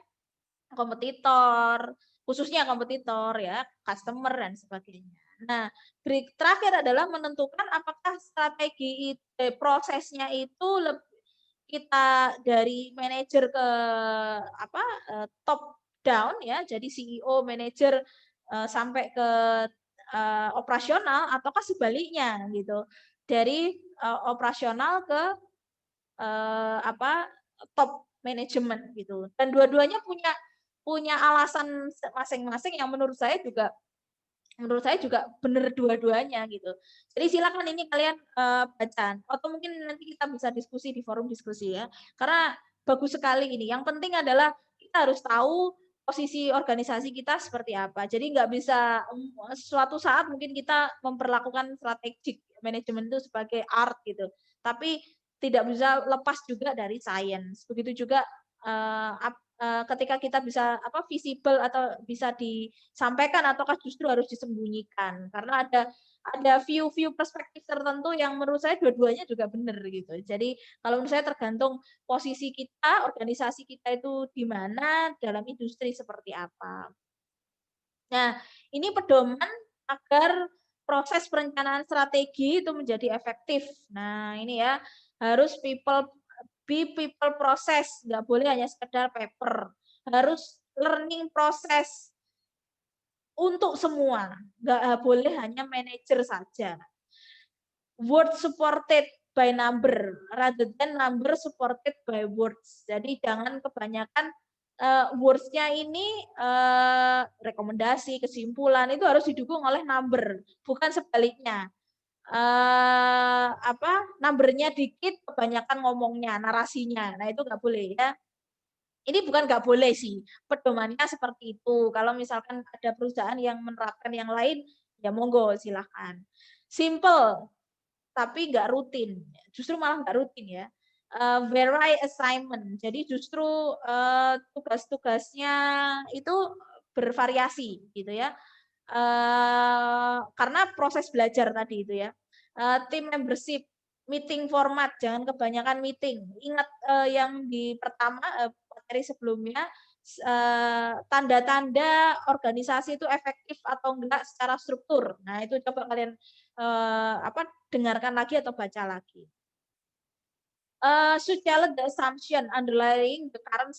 kompetitor, khususnya kompetitor ya, customer dan sebagainya. Nah, terakhir adalah menentukan apakah prosesnya itu kita dari manajer ke top down ya, jadi CEO, manajer sampai ke operasional ataukah sebaliknya gitu. Dari operasional ke top manajemen gitu. Dan dua-duanya punya punya alasan masing-masing yang menurut saya juga benar dua-duanya gitu. Jadi silakan ini kalian baca atau mungkin nanti kita bisa diskusi di forum diskusi ya. Karena bagus sekali ini. Yang penting adalah kita harus tahu posisi organisasi kita seperti apa. Jadi nggak bisa suatu saat mungkin kita memperlakukan strategic manajemen itu sebagai art gitu. Tapi tidak bisa lepas juga dari science. Begitu juga ketika kita bisa visible atau bisa disampaikan ataukah justru harus disembunyikan. Karena ada view-view perspektif tertentu yang menurut saya dua-duanya juga benar gitu. Jadi kalau menurut saya tergantung posisi kita, organisasi kita itu di mana, dalam industri seperti apa. Nah, ini pedoman agar proses perencanaan strategi itu menjadi efektif. Nah, ini ya, harus people process, nggak boleh hanya sekedar paper. Harus learning process untuk semua, nggak boleh hanya manajer saja. Word supported by number rather than number supported by words. Jadi jangan kebanyakan words-nya ini rekomendasi, kesimpulan itu harus didukung oleh number, bukan sebaliknya. Numbernya dikit, kebanyakan ngomongnya, narasinya. Nah itu nggak boleh ya. Ini bukan nggak boleh sih, pedomannya seperti itu. Kalau misalkan ada perusahaan yang menerapkan yang lain, ya monggo silahkan. Simple, tapi nggak rutin. Justru malah nggak rutin ya. vary assignment. Jadi justru tugas-tugasnya itu bervariasi gitu ya. Karena proses belajar tadi itu ya. Team membership, meeting format, jangan kebanyakan meeting. Ingat yang di pertama materi sebelumnya, tanda-tanda organisasi itu efektif atau enggak secara struktur. Nah, itu coba kalian dengarkan lagi atau baca lagi. Should challenge the assumption underlying the current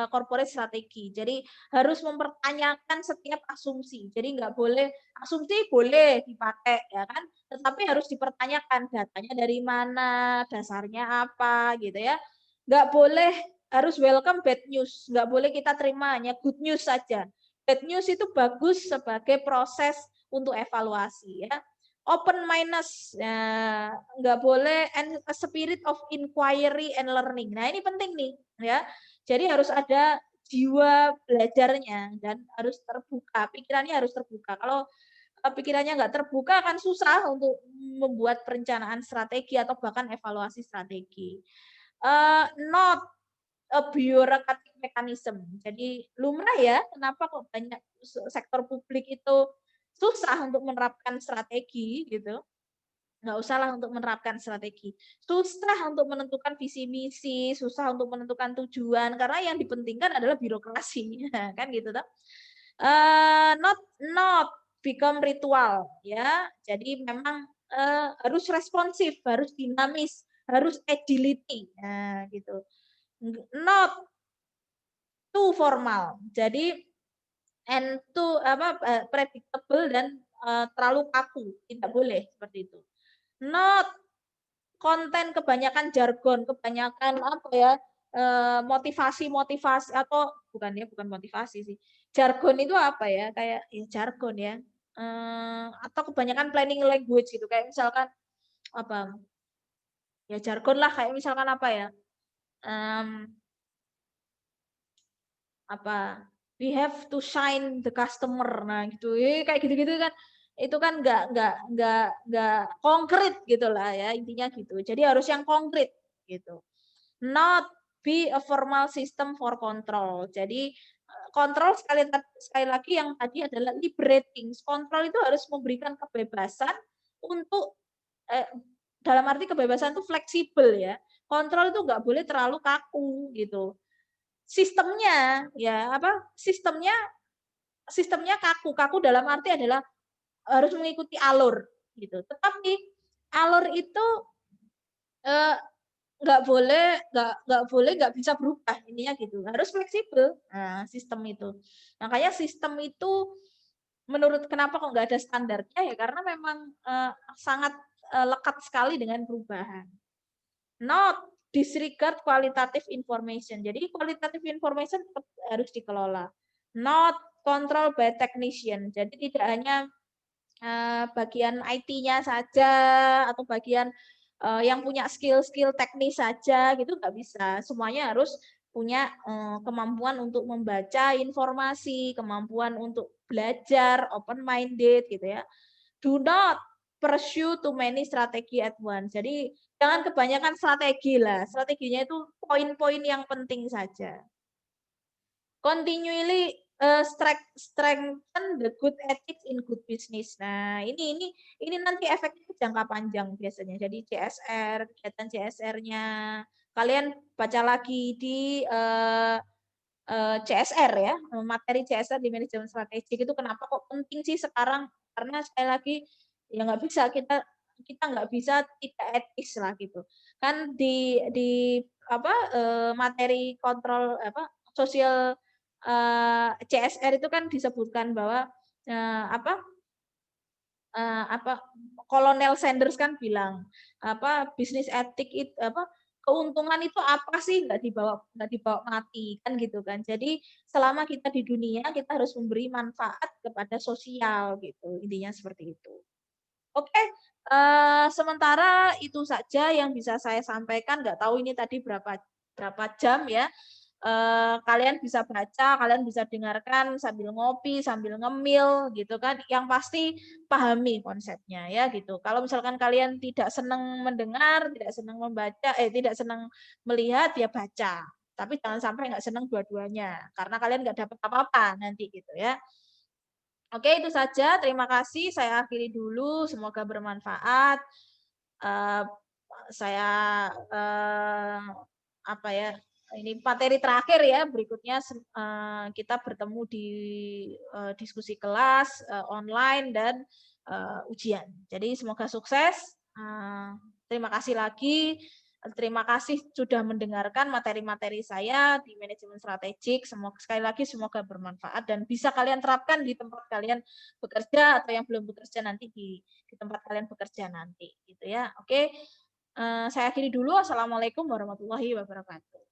corporate strategy. Jadi harus mempertanyakan setiap asumsi. Jadi nggak boleh asumsi boleh dipakai ya kan, tetapi harus dipertanyakan datanya dari mana, dasarnya apa gitu ya. Nggak boleh harus welcome bad news, nggak boleh kita terima hanya good news saja. Bad news itu bagus sebagai proses untuk evaluasi ya. Open mindedness, nggak boleh, and a spirit of inquiry and learning. Nah, ini penting nih ya. Jadi harus ada jiwa belajarnya dan harus terbuka, pikirannya harus terbuka. Kalau pikirannya nggak terbuka akan susah untuk membuat perencanaan strategi atau bahkan evaluasi strategi. Not a bureaucratic mechanism. Jadi lumrah ya, kenapa kok banyak sektor publik itu susah untuk menerapkan strategi gitu. Nggak usah lah untuk menerapkan strategi. Susah untuk menentukan visi misi, susah untuk menentukan tujuan karena yang dipentingkan adalah birokrasi, kan gitu toh. Not become ritual ya. Jadi memang harus responsif, harus dinamis, harus agility. Nah, gitu. Not too formal. Jadi and too predictable dan terlalu kaku. Tidak boleh seperti itu. Not konten kebanyakan jargon, kebanyakan apa ya, motivasi-motivasi atau bukan motivasi sih. Jargon itu apa ya? Kayak ya jargon ya. Atau kebanyakan planning language gitu. Kayak misalkan apa? Ya jargon lah kayak misalkan apa ya? Apa? We have to shine the customer. Nah, gitu. Kayak gitu-gitu kan itu kan nggak konkret gitu lah ya intinya gitu. Jadi harus yang konkret gitu. Not be a formal system for control. Jadi kontrol sekali lagi yang tadi adalah liberating. Kontrol itu harus memberikan kebebasan untuk dalam arti kebebasan itu fleksibel ya. Kontrol itu nggak boleh terlalu kaku gitu. Sistemnya ya sistemnya kaku dalam arti adalah harus mengikuti alur gitu. Tetapi alur itu eh, nggak bisa berubah ininya gitu, harus fleksibel. Nah, sistem itu makanya sistem itu menurut kenapa kok nggak ada standarnya ya karena memang sangat lekat sekali dengan perubahan. Not disregard qualitative information, jadi qualitative information tetap harus dikelola. Not control by technician, jadi tidak hanya bagian IT-nya saja atau bagian yang punya skill-skill teknis saja gitu nggak bisa. Semuanya harus punya kemampuan untuk membaca informasi, kemampuan untuk belajar, open minded gitu ya. Do not pursue too many strategi at once. Jadi jangan kebanyakan strategi lah. Strateginya itu poin-poin yang penting saja. Continually strengthen the good ethics in good business. Nah, ini nanti efeknya jangka panjang biasanya. Jadi CSR, kegiatan CSR-nya kalian baca lagi di CSR ya, materi CSR di manajemen strategik itu kenapa kok penting sih sekarang? Karena sekali lagi ya nggak bisa kita nggak bisa tidak etis lah gitu. Kan di materi kontrol sosial CSR itu kan disebutkan bahwa Kolonel Sanders kan bilang bisnis etik itu keuntungan itu apa sih nggak dibawa mati kan gitu kan. Jadi selama kita di dunia kita harus memberi manfaat kepada sosial gitu intinya seperti itu. Oke, sementara itu saja yang bisa saya sampaikan. Nggak tahu ini tadi berapa jam ya. kalian bisa baca, kalian bisa dengarkan sambil ngopi, sambil ngemil gitu kan. Yang pasti pahami konsepnya ya gitu. Kalau misalkan kalian tidak senang mendengar, tidak senang membaca, tidak senang melihat ya baca. Tapi jangan sampai nggak senang dua-duanya karena kalian nggak dapat apa-apa nanti gitu ya. Oke, itu saja. Terima kasih. Saya akhiri dulu. Semoga bermanfaat. Eh, saya apa ya? Ini materi terakhir ya. Berikutnya kita bertemu di diskusi kelas online dan ujian. Jadi semoga sukses. Terima kasih lagi. Terima kasih sudah mendengarkan materi-materi saya di manajemen strategik. Semoga sekali lagi semoga bermanfaat dan bisa kalian terapkan di tempat kalian bekerja atau yang belum bekerja nanti di tempat kalian bekerja nanti gitu ya. Oke. Saya akhiri dulu. Assalamualaikum warahmatullahi wabarakatuh.